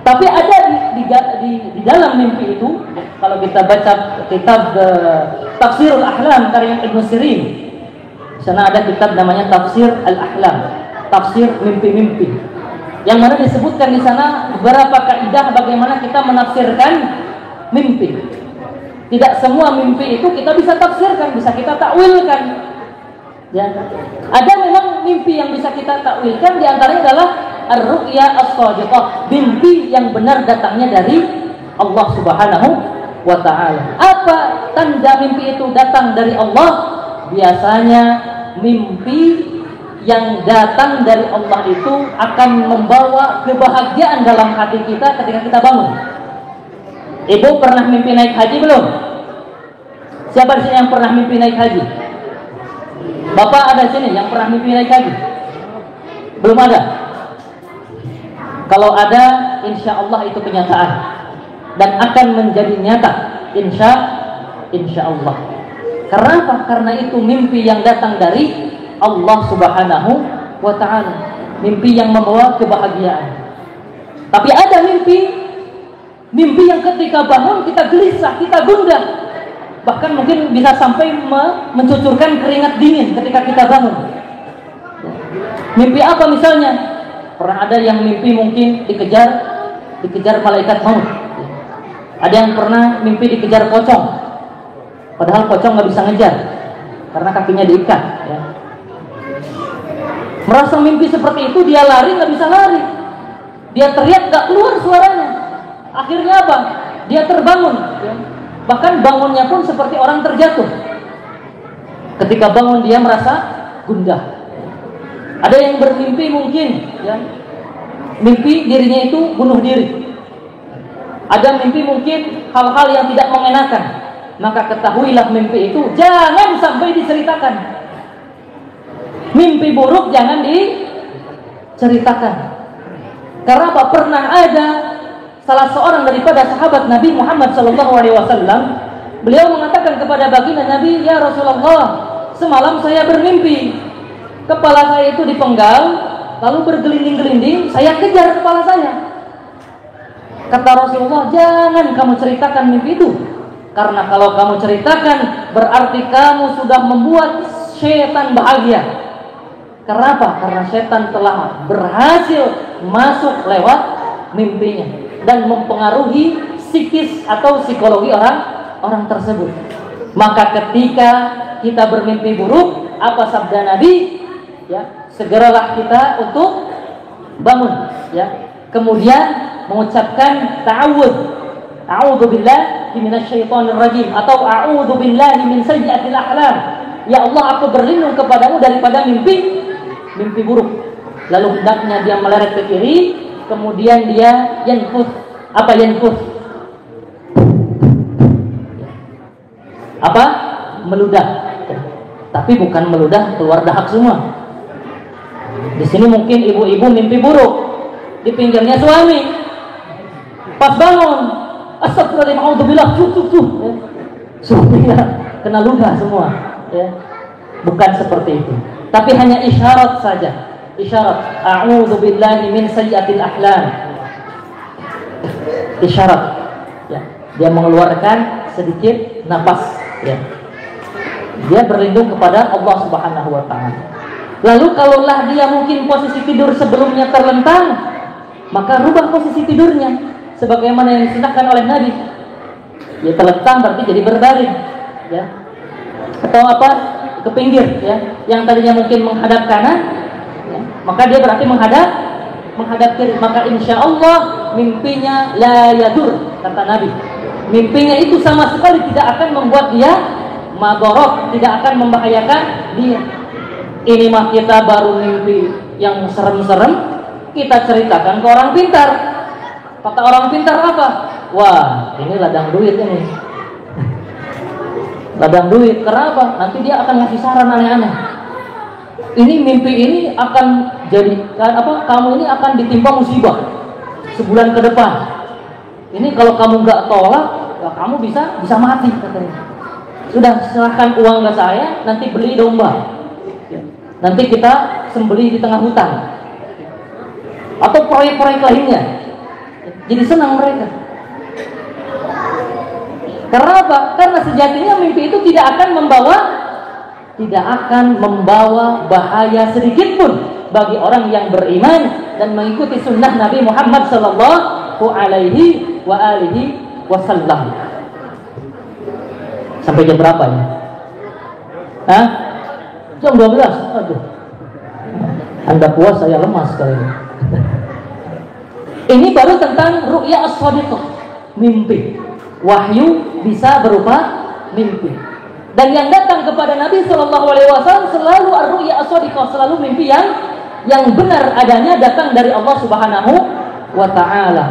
Tapi ada di dalam mimpi itu, kalau kita baca kitab Tafsirul Ahlam karya Ibnu Sirin, di sana ada kitab namanya Tafsir Al-Ahlam, tafsir mimpi-mimpi, yang mana disebutkan di sana beberapa kaidah bagaimana kita menafsirkan mimpi. Tidak semua mimpi itu kita bisa tafsirkan, bisa kita takwilkan. Ya. Ada memang mimpi yang bisa kita takwilkan, di antaranya adalah ar-ru'ya as-shadiqah, mimpi yang benar datangnya dari Allah Subhanahu wa ta'ala. Apa tanda mimpi itu datang dari Allah? Biasanya mimpi yang datang dari Allah itu akan membawa kebahagiaan dalam hati kita ketika kita bangun. Ibu pernah mimpi naik haji belum? Siapa di sini yang pernah mimpi naik haji? Bapak ada di sini yang pernah mimpi naik haji? Belum ada? Kalau ada, insya Allah itu kenyataan dan akan menjadi nyata, insya Allah. Karena apa? Karena itu mimpi yang datang dari Allah Subhanahu wa ta'ala, mimpi yang membawa kebahagiaan. Tapi ada mimpi yang ketika bangun kita gelisah, kita gundah, bahkan mungkin bisa sampai mencucurkan keringat dingin ketika kita bangun. Mimpi apa misalnya? Pernah ada yang mimpi mungkin dikejar malaikat maut. Ada yang pernah mimpi dikejar pocong, padahal pocong nggak bisa ngejar karena kakinya diikat. Ya. Merasa mimpi seperti itu, dia lari nggak bisa lari, dia teriak nggak keluar suaranya. Akhirnya apa? Dia terbangun. Ya. Bahkan bangunnya pun seperti orang terjatuh. Ketika bangun dia merasa gundah. Ada yang bermimpi mungkin ya, mimpi dirinya itu bunuh diri. Ada mimpi mungkin hal-hal yang tidak mengenakan. Maka ketahuilah mimpi itu jangan sampai diceritakan. Mimpi buruk jangan diceritakan. Karena apa? Pernah ada salah seorang daripada sahabat Nabi Muhammad SAW, beliau mengatakan kepada baginda Nabi, "Ya Rasulullah, semalam saya bermimpi, kepala saya itu dipenggal, lalu bergelinding-gelinding, saya kejar kepala saya." Kata Rasulullah, "Jangan kamu ceritakan mimpi itu, karena kalau kamu ceritakan berarti kamu sudah membuat syaitan bahagia." Kenapa? Karena syaitan telah berhasil masuk lewat mimpinya dan mempengaruhi psikis atau psikologi orang tersebut. Maka ketika kita bermimpi buruk, apa sabda Nabi? Ya, segeralah kita untuk bangun, ya. Kemudian mengucapkan ta'awudz. A'udzubillahi minasyaitonir rajim atau a'udzubillahi min sayyi'atil ahlam. Ya Allah, aku berlindung kepadamu daripada mimpi buruk. Lalu hendaknya dia meleret ke kiri, kemudian dia yanfus. Apa yanfus? Apa? Meludah. Tapi bukan meludah keluar dahak semua. Di sini mungkin ibu-ibu mimpi buruk, di pinggirnya suami. Pas bangun, astagfirullahaladzim, a'udzubillah, tuh. Suaminya kena ludah semua, ya. Bukan seperti itu. Tapi hanya isyarat saja. Isyarat. A'udzubillahi min sayyi'atil ahlam. Isyarat. Ya. Dia mengeluarkan sedikit napas. Ya. Dia berlindung kepada Allah Subhanahu wa ta'ala. Lalu kalaulah dia mungkin posisi tidur sebelumnya terlentang, maka rubah posisi tidurnya sebagaimana yang disunahkan oleh Nabi. Dia terlentang berarti jadi berbaring, ya. Atau apa? Ke pinggir, ya. Yang tadinya mungkin menghadap kanan, ya, maka dia berarti menghadap kiri. Maka insya Allah mimpinya la yadur, kata Nabi. Mimpinya itu sama sekali tidak akan membuat dia madorot, tidak akan membahayakan dia. Ini mah kita baru mimpi yang serem-serem, kita ceritakan ke orang pintar. Kata orang pintar apa? Wah, ini ladang duit ini. Ladang duit, kenapa? Nanti dia akan ngasih saran aneh-aneh. Ini mimpi ini akan jadikan apa? Kamu ini akan ditimpa musibah sebulan ke depan. Ini kalau kamu nggak tolak, ya kamu bisa mati katanya. Sudah serahkan uang ke saya, nanti beli domba. Nanti kita sembelih di tengah hutan. Atau proyek-proyek lainnya. Jadi senang mereka. Karena apa? Karena sejatinya mimpi itu tidak akan membawa bahaya sedikit pun bagi orang yang beriman dan mengikuti sunnah Nabi Muhammad sallallahu alaihi wa alihi wasallam. Sampai jam berapa ya? Hah? Jam 12. Aduh. Anda puas, saya lemas kali ini. Ini baru tentang ru'ya as-shadiqah, mimpi. Wahyu bisa berupa mimpi. Dan yang datang kepada Nabi Shallallahu Alaihi Wasallam selalu ar-ru'ya as-shadiqah, selalu mimpi yang benar adanya datang dari Allah Subhanahu wa Ta'ala.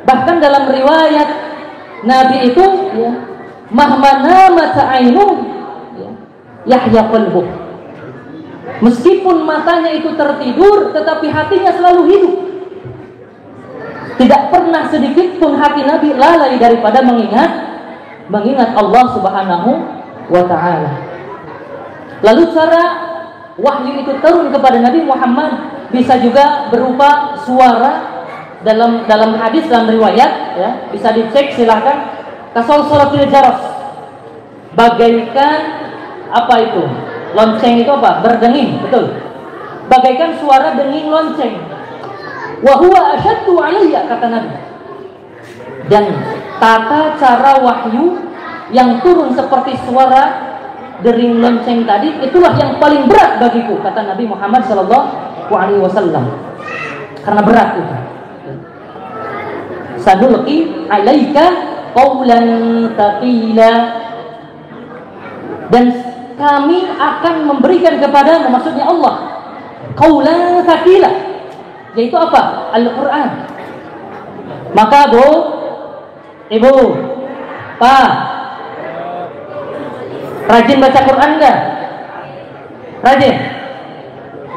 Bahkan dalam riwayat Nabi itu, ya, mahma namat ainu, yahya qalbuh. Meskipun matanya itu tertidur, tetapi hatinya selalu hidup. Tidak pernah sedikit pun hati Nabi lalai daripada mengingat Allah Subhanahu wa Ta'ala. Lalu cara wahyu itu turun kepada Nabi Muhammad bisa juga berupa suara. Dalam hadis, dalam riwayat, ya, bisa dicek silahkan. Kasol suratil jaras, bagaikan apa itu? Lonceng itu apa? Berdenging, betul. Bagaikan suara denging lonceng. Wa huwa asyaddu alayya, kata Nabi. Dan tata cara wahyu yang turun seperti suara dering lonceng tadi, itulah yang paling berat bagiku, kata Nabi Muhammad sallallahu alaihi wasallam. Karena berat itu. Sanulqi alaika qawlan taqila. Dan kami akan memberikan kepadamu, maksudnya Allah, qaulan tsaqila, yaitu apa? Al-Quran. Maka Bu, Ibu, Pak, rajin baca Quran enggak? Rajin?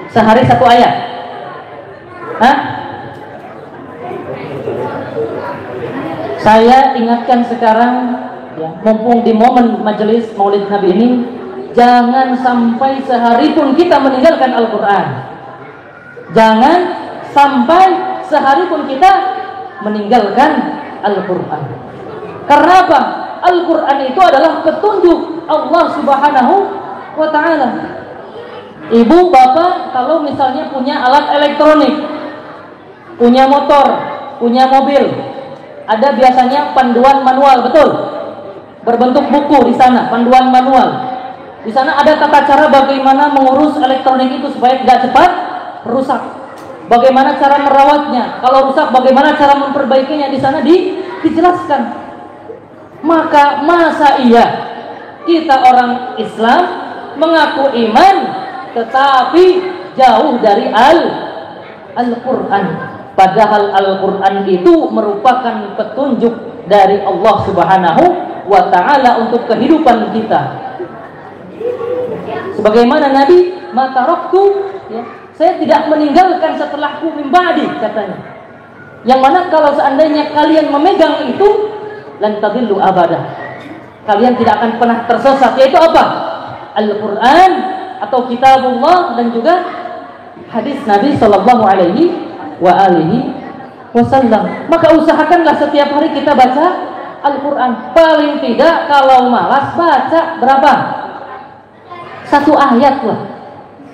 Sehari 1 ayat? Hah? Saya ingatkan sekarang, ya, mumpung di momen majelis Maulid Nabi ini, jangan sampai sehari pun kita meninggalkan Al-Quran. Jangan sampai sehari pun kita meninggalkan Al-Quran. Karena apa? Al-Quran itu adalah petunjuk Allah Subhanahu wa Ta'ala. Ibu, bapak, kalau misalnya punya alat elektronik, punya motor, punya mobil, ada biasanya panduan manual, betul? Berbentuk buku di sana, panduan manual. Di sana ada tata cara bagaimana mengurus elektronik itu supaya tidak cepat rusak. Bagaimana cara merawatnya? Kalau rusak, bagaimana cara memperbaikinya? Di sana dijelaskan. Maka masa iya kita orang Islam mengaku iman tetapi jauh dari Al-Quran? Padahal Al-Quran itu merupakan petunjuk dari Allah Subhanahu wa Ta'ala untuk kehidupan kita. Sebagaimana Nabi, mataraktu, ya, saya tidak meninggalkan setelahku min ba'di, katanya. Yang mana kalau seandainya kalian memegang itu, lan tadillu abadah, kalian tidak akan pernah tersesat. Yaitu apa? Al-Quran atau kitabullah dan juga hadis Nabi Sallallahu Alaihi Wasallam. Maka usahakanlah setiap hari kita baca Al-Quran. Paling tidak kalau malas baca berapa? 1 ayat lah.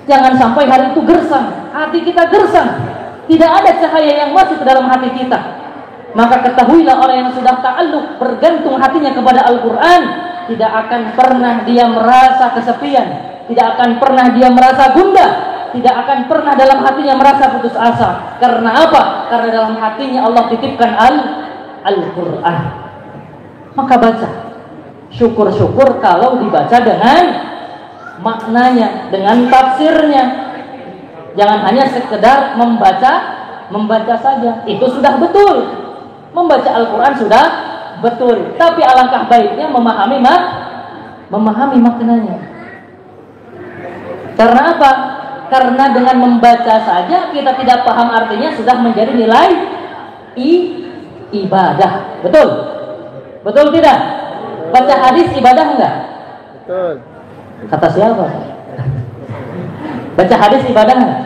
Jangan sampai hari itu gersang, hati kita gersang, tidak ada cahaya yang masuk ke dalam hati kita. Maka ketahuilah orang yang sudah ta'alluq, bergantung hatinya kepada Al-Quran, tidak akan pernah dia merasa kesepian, tidak akan pernah dia merasa gundah, tidak akan pernah dalam hatinya merasa putus asa. Karena apa? Karena dalam hatinya Allah titipkan Al-Quran. Maka baca. Syukur-syukur kalau dibaca dengan maknanya, dengan tafsirnya. Jangan hanya sekedar membaca saja. Itu sudah betul. Membaca Al-Quran sudah betul. Tapi alangkah baiknya memahami maknanya. Karena apa? Karena dengan membaca saja kita tidak paham artinya sudah menjadi nilai ibadah. Betul? Betul tidak? Baca hadis ibadah enggak? Betul. Kata siapa? Baca hadis ibadah enggak?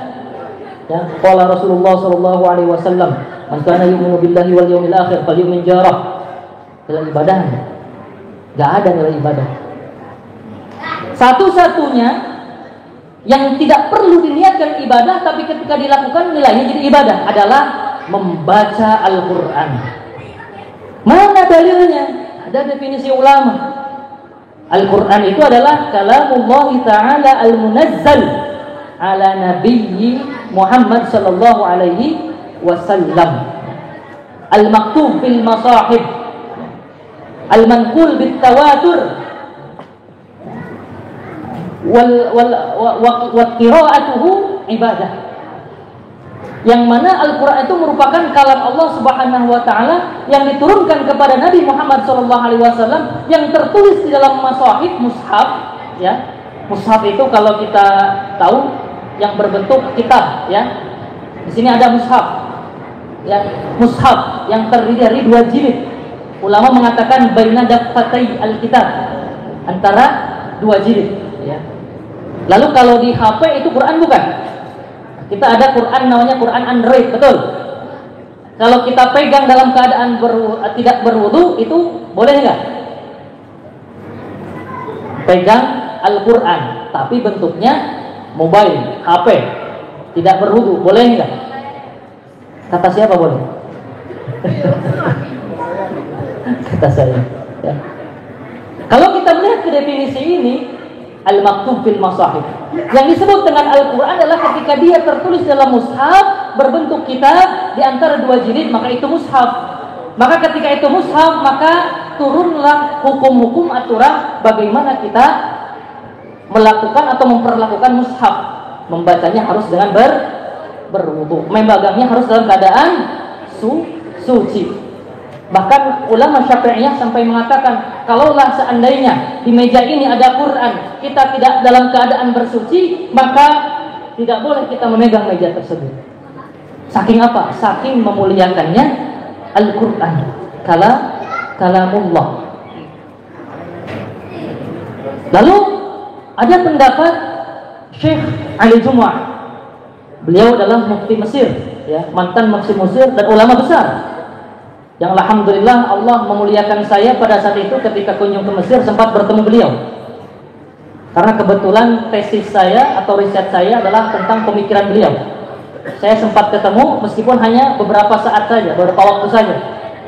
Ya, qala Rasulullah sallallahu alaihi wasallam, "Man kana yu'minu billahi wal yawmil akhir falyu'min jarah." Nilai ibadah enggak ada nilai ibadah. Satu-satunya yang tidak perlu diniatkan ibadah tapi ketika dilakukan nilainya jadi ibadah adalah membaca Al-Quran. Mana dalilnya? Ada definisi ulama. Al-Quran itu adalah kalamullah ta'ala al-munazzal ala nabiyyi Muhammad sallallahu alaihi wasallam, al-maktub fil masahib, al-manqul bit tawatur, wa qira'atuhu ibadah. Yang mana Al-Quran itu merupakan kalam Allah Subhanahu wa Ta'ala yang diturunkan kepada Nabi Muhammad SAW, yang tertulis di dalam masahib, mushaf, ya. Mushaf itu kalau kita tahu yang berbentuk kitab, ya. Di sini ada mushaf, ya. Mushaf yang terdiri dari 2 jilid. Ulama mengatakan baina daffatay al-kitab, antara 2 jilid, ya. Lalu kalau di HP itu Quran bukan? Kita ada Quran namanya Quran Android, betul? Kalau kita pegang dalam keadaan tidak berwudu, itu boleh nggak? Pegang Al-Quran, tapi bentuknya mobile, HP, tidak berwudu, boleh nggak? Kata siapa boleh? Kata saya. Ya. Kalau kita melihat ke definisi ini, al-maktub fil masahib, yang disebut dengan Al-Quran adalah ketika dia tertulis dalam mushaf berbentuk kitab di antara 2 jilid, maka itu mushaf. Maka ketika itu mushaf, maka turunlah hukum-hukum aturan bagaimana kita melakukan atau memperlakukan mushaf, membacanya harus dengan berwudu, memegangnya harus dalam keadaan suci. Bahkan ulama Syafi'iyah sampai mengatakan, kalaulah seandainya di meja ini ada Quran, kita tidak dalam keadaan bersuci, maka tidak boleh kita memegang meja tersebut. Saking apa? Saking memuliakannya Al-Quran, kalamullah. Lalu ada pendapat Syekh Ali Jumu'ah. Beliau adalah mufti Mesir, ya, mantan mufti Mesir dan ulama besar. Yang alhamdulillah Allah memuliakan saya pada saat itu ketika kunjung ke Mesir sempat bertemu beliau. Karena kebetulan tesis saya atau riset saya adalah tentang pemikiran beliau. Saya sempat ketemu meskipun hanya beberapa saat saja, beberapa waktu saja.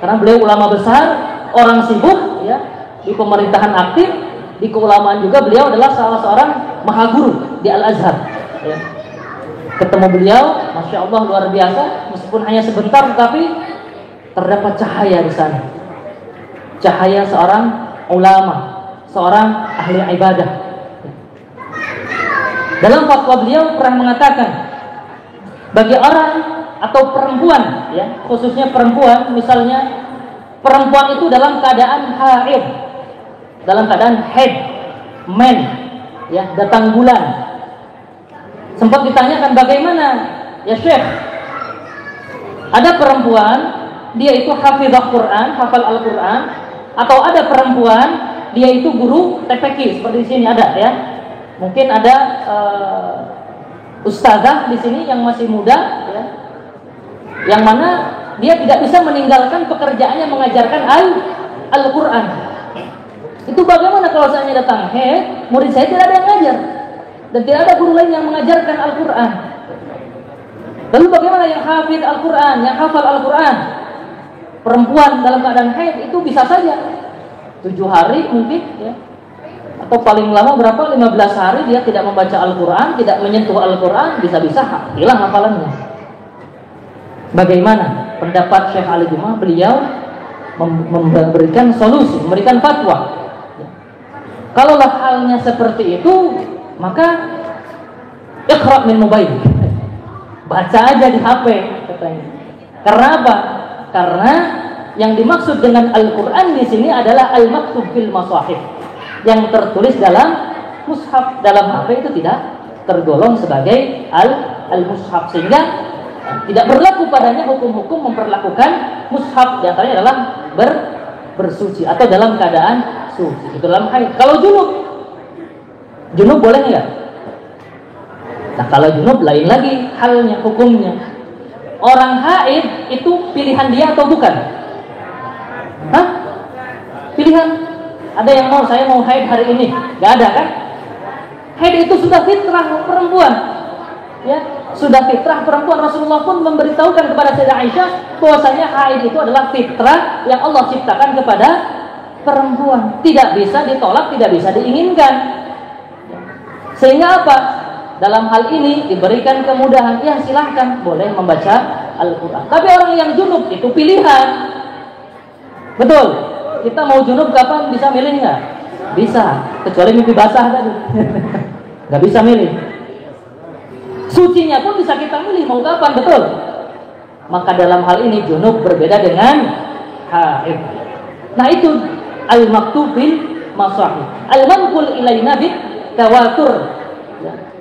Karena beliau ulama besar, orang sibuk, ya, di pemerintahan aktif, di keulamaan juga beliau adalah salah seorang mahaguru di Al-Azhar. Ya. Ketemu beliau, masya Allah luar biasa, meskipun hanya sebentar, tetapi terdapat cahaya di sana. Cahaya seorang ulama, seorang ahli ibadah. Dalam fatwa beliau pernah mengatakan, bagi orang atau perempuan, ya, khususnya perempuan, misalnya perempuan itu dalam keadaan haid, dalam keadaan haid, men, ya, datang bulan. Sempat ditanyakan bagaimana, ya Syekh, ada perempuan dia itu hafizah Quran, hafal Al-Quran, atau ada perempuan dia itu guru TPQ, seperti di sini ada, ya. Mungkin ada ustazah di sini yang masih muda, ya, yang mana dia tidak bisa meninggalkan pekerjaannya mengajarkan Al-Quran. Itu bagaimana kalau saya datang, murid saya tidak ada yang ngajar dan tidak ada guru lain yang mengajarkan Al-Quran. Lalu bagaimana yang hafid Al-Quran, yang hafal Al-Quran? Perempuan dalam keadaan haid itu bisa saja 7 hari mungkin, ya, atau paling lama berapa, 15 hari dia tidak membaca Al-Quran, tidak menyentuh Al-Quran, bisa-bisa hilang hafalannya. Bagaimana pendapat Syekh Ali Jumu'ah? Beliau memberikan solusi, memberikan fatwa. Kalaulah halnya seperti itu, maka iqra' min mobail, baca aja di HP katanya. Karena apa? Karena yang dimaksud dengan Al-Quran di sini adalah al-maktub fil masahif, yang tertulis dalam mushaf. Dalam HP itu tidak tergolong sebagai al-mushaf, sehingga tidak berlaku padanya hukum-hukum memperlakukan mushaf. Di antaranya adalah bersuci atau dalam keadaan suci, itu dalam haid. Kalau junub boleh nggak? Nah, kalau junub lain lagi halnya, hukumnya. Orang haid itu pilihan dia atau bukan? Hah? Pilihan. Ada yang mau, saya mau haid hari ini, nggak ada kan? Haid itu sudah fitrah perempuan, ya, sudah fitrah perempuan. Rasulullah pun memberitahukan kepada Sayyidah Aisyah bahwasanya haid itu adalah fitrah yang Allah ciptakan kepada perempuan, tidak bisa ditolak, tidak bisa diinginkan. Sehingga apa? Dalam hal ini diberikan kemudahan, ya silahkan boleh membaca Al-Quran. Tapi orang yang junub itu pilihan. Betul. Kita mau junub kapan, bisa milih nggak? Bisa, kecuali mimpi basah tadi. Nggak bisa milih. Sucinya pun bisa kita milih mau kapan, betul. Maka dalam hal ini junub berbeda dengan haid. Nah itu al-maktub bil masahif, al-manqul ilaina bit tawatur.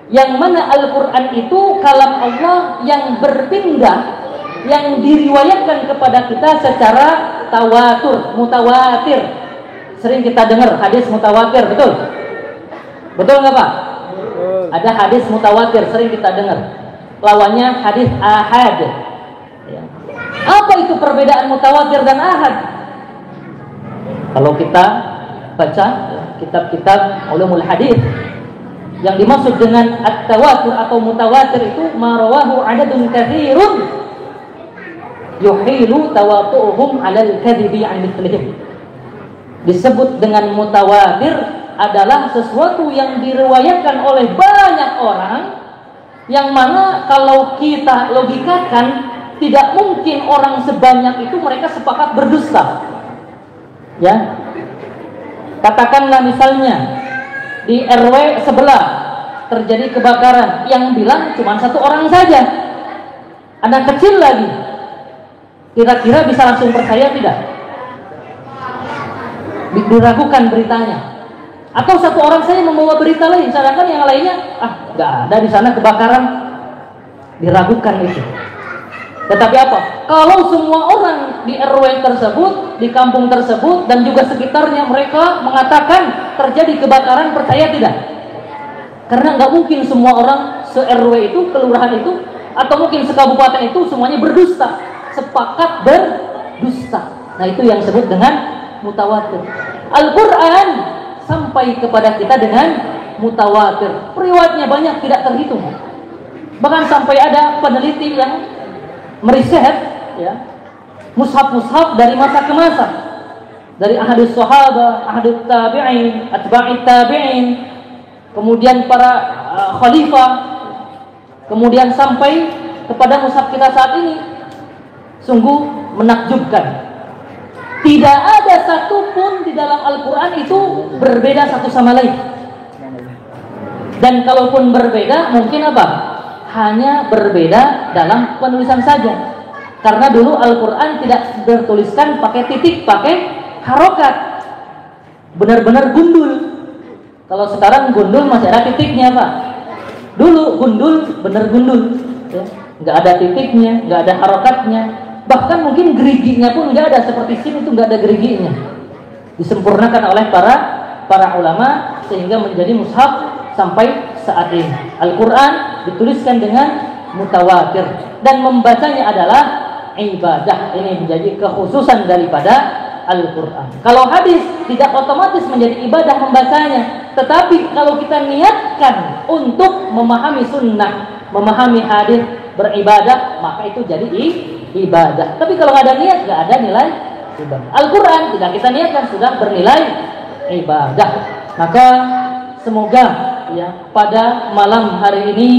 Yang mana Al-Quran itu kalam Allah yang berpindah, yang diriwayatkan kepada kita secara tawatur, mutawatir. Sering kita dengar hadis mutawatir, betul? Betul nggak Pak? Betul. Ada hadis mutawatir, sering kita dengar. Lawannya hadis ahad. Ya. Apa itu perbedaan mutawatir dan ahad? Kalau kita baca kitab-kitab ulumul hadis, yang dimaksud dengan at-tawatur atau mutawatir itu marawahu adadun katsirun yuhilu tawatu'uhum 'alal kadhibi 'an mithlihim. Disebut dengan mutawatir adalah sesuatu yang diriwayatkan oleh banyak orang, yang mana kalau kita logikakan tidak mungkin orang sebanyak itu mereka sepakat berdusta. Ya. Katakanlah misalnya di RW sebelah terjadi kebakaran, yang bilang cuma satu orang saja, anak kecil lagi. Kira-kira bisa langsung percaya tidak? Diragukan beritanya. Atau satu orang saja membawa berita lain, sedangkan yang lainnya nggak ada di sana kebakaran, diragukan itu. Tetapi apa? Kalau semua orang di RW tersebut, di kampung tersebut, dan juga sekitarnya mereka mengatakan terjadi kebakaran, percaya tidak? Karena nggak mungkin semua orang se-RW itu, kelurahan itu, atau mungkin sekabupaten itu semuanya berdusta, sepakat berdusta. Nah itu yang disebut dengan mutawatir. Al-Quran sampai kepada kita dengan mutawatir. Riwayatnya banyak, tidak terhitung. Bahkan sampai ada peneliti yang meriset ya, mushaf-mushaf dari masa ke masa, dari ahadus sahabah, ahadus tabi'in, atba'it tabi'in, kemudian para khalifah, kemudian sampai kepada mushaf kita saat ini. Sungguh menakjubkan. Tidak ada satupun di dalam Al-Quran itu berbeda satu sama lain. Dan kalaupun berbeda, mungkin apa? Hanya berbeda dalam penulisan saja. Karena dulu Al-Quran tidak bertuliskan pakai titik, pakai harokat, benar-benar gundul. Kalau sekarang gundul masih ada titiknya, Pak. Dulu gundul benar gundul ya. Nggak ada titiknya, nggak ada harokatnya. Bahkan mungkin geriginya pun nggak ada, seperti sin itu nggak ada geriginya. Disempurnakan oleh para ulama sehingga menjadi mushaf sampai saat ini. Al-Quran dituliskan dengan mutawatir dan membacanya adalah ibadah. Ini menjadi kekhususan daripada Al-Quran. Kalau hadis tidak otomatis menjadi ibadah membacanya, tetapi kalau kita niatkan untuk memahami sunnah, memahami hadis, beribadah, maka itu jadi ibadah. Tapi kalau nggak ada niat, nggak ada nilai ibadah. Al-Quran tidak kita niatkan sudah bernilai ibadah. Maka semoga ya pada malam hari ini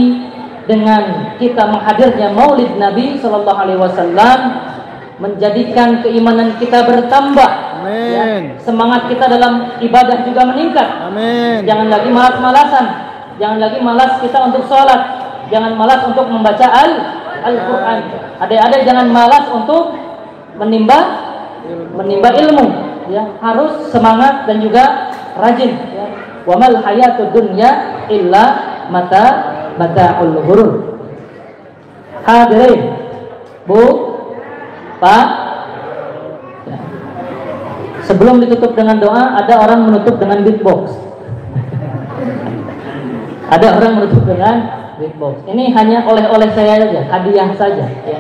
dengan kita menghadirnya Maulid Nabi Sallallahu Alaihi Wasallam menjadikan keimanan kita bertambah. Amin. Ya, semangat kita dalam ibadah juga meningkat. Amin. Jangan lagi malas-malasan, jangan lagi malas kita untuk sholat, jangan malas untuk membaca Al-Quran. Adik-adik jangan malas untuk menimba ilmu. Ya, harus semangat dan juga rajin. Ya. Wa mal hayatud dunya illa mata'ul ghurur. Hadirin, Bu, Pak. Ya. Sebelum ditutup dengan doa, ada orang menutup dengan beatbox. Ada orang menutup dengan beatbox. Ini hanya oleh-oleh saya saja, hadiah saja ya.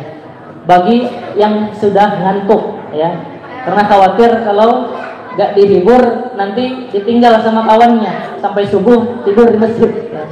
Bagi yang sudah ngantuk ya. Karena khawatir kalau gak dihibur nanti ditinggal sama kawannya sampai subuh tidur di masjid ya.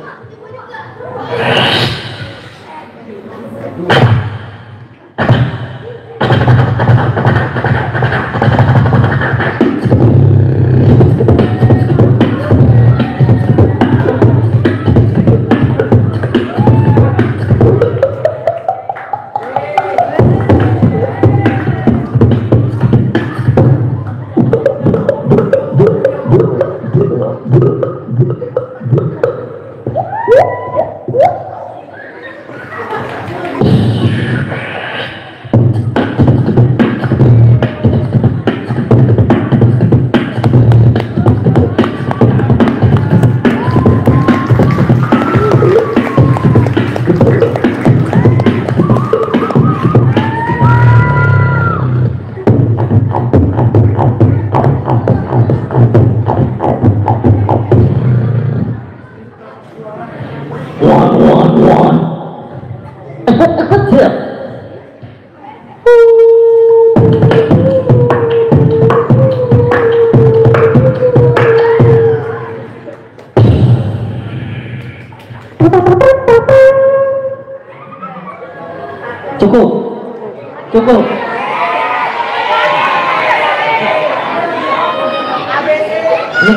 Cukup. Ini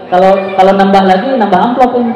kalau nambah lagi nambah amplop ini.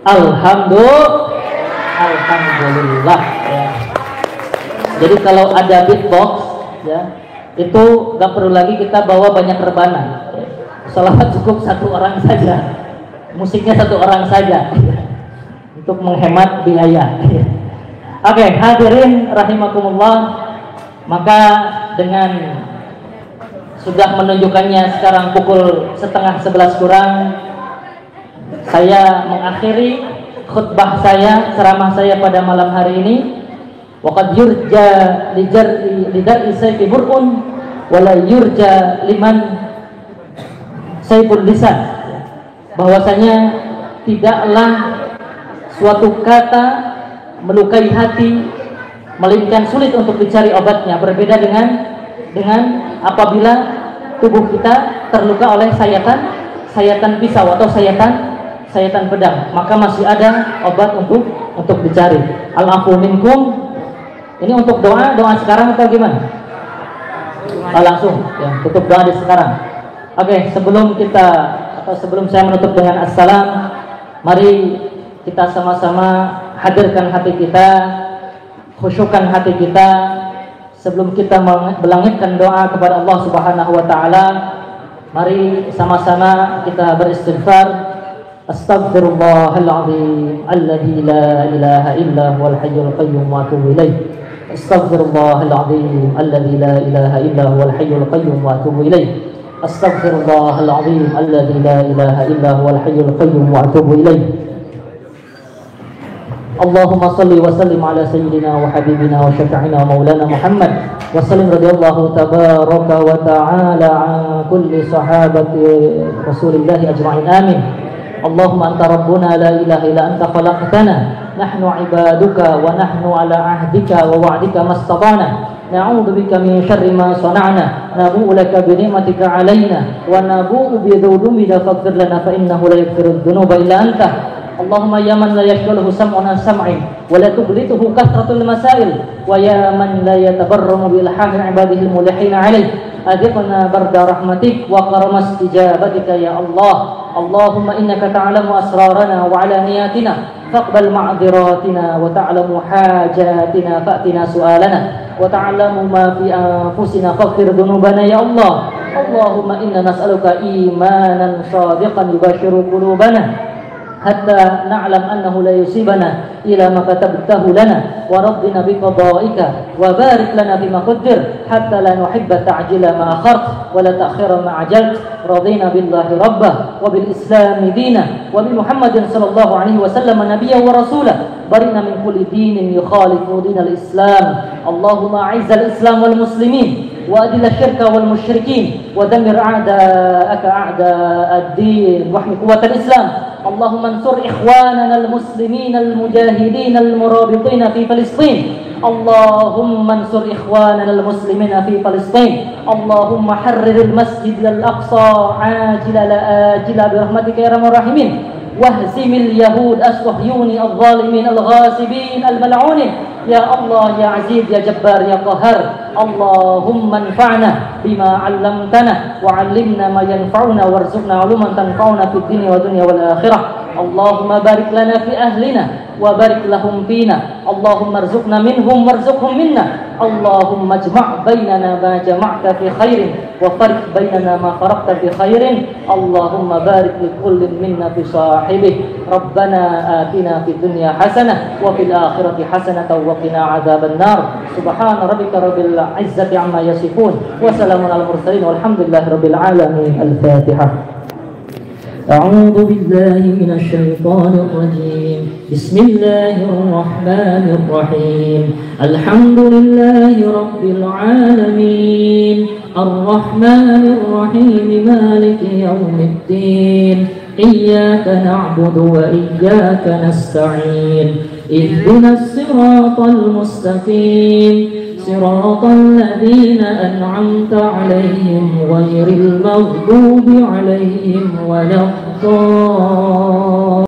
Alhamdulillah ya. Jadi kalau ada beatbox ya, itu gak perlu lagi kita bawa banyak rebana ya. Sholawat cukup satu orang saja, musiknya satu orang saja ya. Untuk menghemat biaya ya. Oke, hadirin rahimakumullah, maka dengan sudah menunjukkannya sekarang pukul 10:30 kurang, saya mengakhiri khutbah saya, ceramah saya pada malam hari ini. Waqad yurja lidar'i sayfi bur'un wala yurja liman sayful lisan. Bahwasanya tidaklah suatu kata melukai hati melainkan sulit untuk dicari obatnya. Berbeda dengan apabila tubuh kita terluka oleh sayatan pisau atau sayatan pedang, maka masih ada obat untuk dicari. Al-afu minkum. Ini untuk doa sekarang atau gimana? Langsung ya, tutup doa di sekarang. Oke, sebelum saya menutup dengan assalam, mari kita sama-sama hadirkan hati kita, khusyukkan hati kita sebelum kita melangitkan doa kepada Allah Subhanahu wa taala. Mari sama-sama kita beristighfar. Astaghfirullahaladzim alladzi la ilaha illa huwal hayyul qayyum wa atubu ilaih. Astaghfirullahaladzim alladzi la ilaha illa huwal hayyul qayyum wa atubu ilaih. Astaghfirullahaladzim alladzi la ilaha illa huwal hayyul qayyum wa atubu ilaih. Allahumma salli wa sallim ala sayyidina wa habibina wa syafi'ina wa maulana Muhammad wa sallim radhiyallahu tabaraka wa ta'ala an kulli sahabati Rasulillah ajma'in amin. Allahumma anta rabbuna la ilaha illa anta khalaqtana nahnu ibaduka wa nahnu ala ahdika wa wa'dika mastata'na na'udzu bika min syarri ma sana'na nabu'u laka bi ni'matika 'alaina wa nabu'u bi dhunubina faghfir lana fa innahu la yaghfiru dhunuba illa anta. Allahumma ya man la yashghaluhu sam'una sam'i wa la tublituhu kathratul masail wa ya man la yatabarramu bi ilhahi ibadihi al-mulihina 'alayhi adhiqna barda rahmatik wa karama istijabatika ya Allah. Allahumma innaka ta'lamu asrarana wa 'alaniyatina faqbal ma'dhiratina wa ta'lamu hajatina fa'tina su'alana wa ta'lamu ma fi anfusina faghfir dhunubana ya Allah. Allahumma inna nas'aluka imanan shadiqan yubashiru qulubana hatta na'lam annahu la yusibana ila ma katabtahu lana wa rabbina biqada'ika wa barik lana fima qaddir hatta la nuhibba ta'jila ma akhart wa la ta'khira ma ajalt radina billahi rabbah wa bil islam dina wa bi Muhammadin sallallahu alaihi wasallam nabiyyan wa rasulah barina min kulli dinin yukhalifu dinal islam. Allahumma a'izzal islam wal muslimin وأذل الشرك والمشركين ودمر أعداءك أعداء الدين واحمي قوة الإسلام. اللهم انصر إخواننا المسلمين المجاهدين المرابطين في فلسطين. اللهم انصر إخواننا المسلمين في فلسطين. اللهم حرر المسجد الأقصى عاجلا لا آجلا برحمتك يا أرحم الراحمين. واهزم اليهود الصهيون الظالمين الغاصبين الملعونين يا الله يا عزيز يا جبار يا قهار. اللهم انفعنا بما علمتنا وعلمنا ما ينفعنا وارزقنا علوما تنفعنا في الدنيا والدنيا والآخرة. اللهم بارك لنا في أهلنا وبارك لهم فينا. اللهم ارزقنا منهم وارزقهم منا. اللهم اجمع بيننا ما جمعت في خير وفرق بيننا ما فرقت في خير. اللهم بارك لكل منا في صاحبه. ربنا آتنا في الدنيا حسنة وفي الآخرة حسنة وقنا عذاب النار. سبحان ربك رب العزة عما يصفون وسلام على المرسلين والحمد لله رب العالمين. الفاتحة. أعوذ بالله من الشيطان الرجيم. بسم الله الرحمن الرحيم. الحمد لله رب العالمين الرحمن الرحيم مالك يوم الدين إياك نعبد وإياك نستعين اهدنا الصراط المستقيم صراط الذين أنعمت عليهم غير المغضوب عليهم ولا الضالين.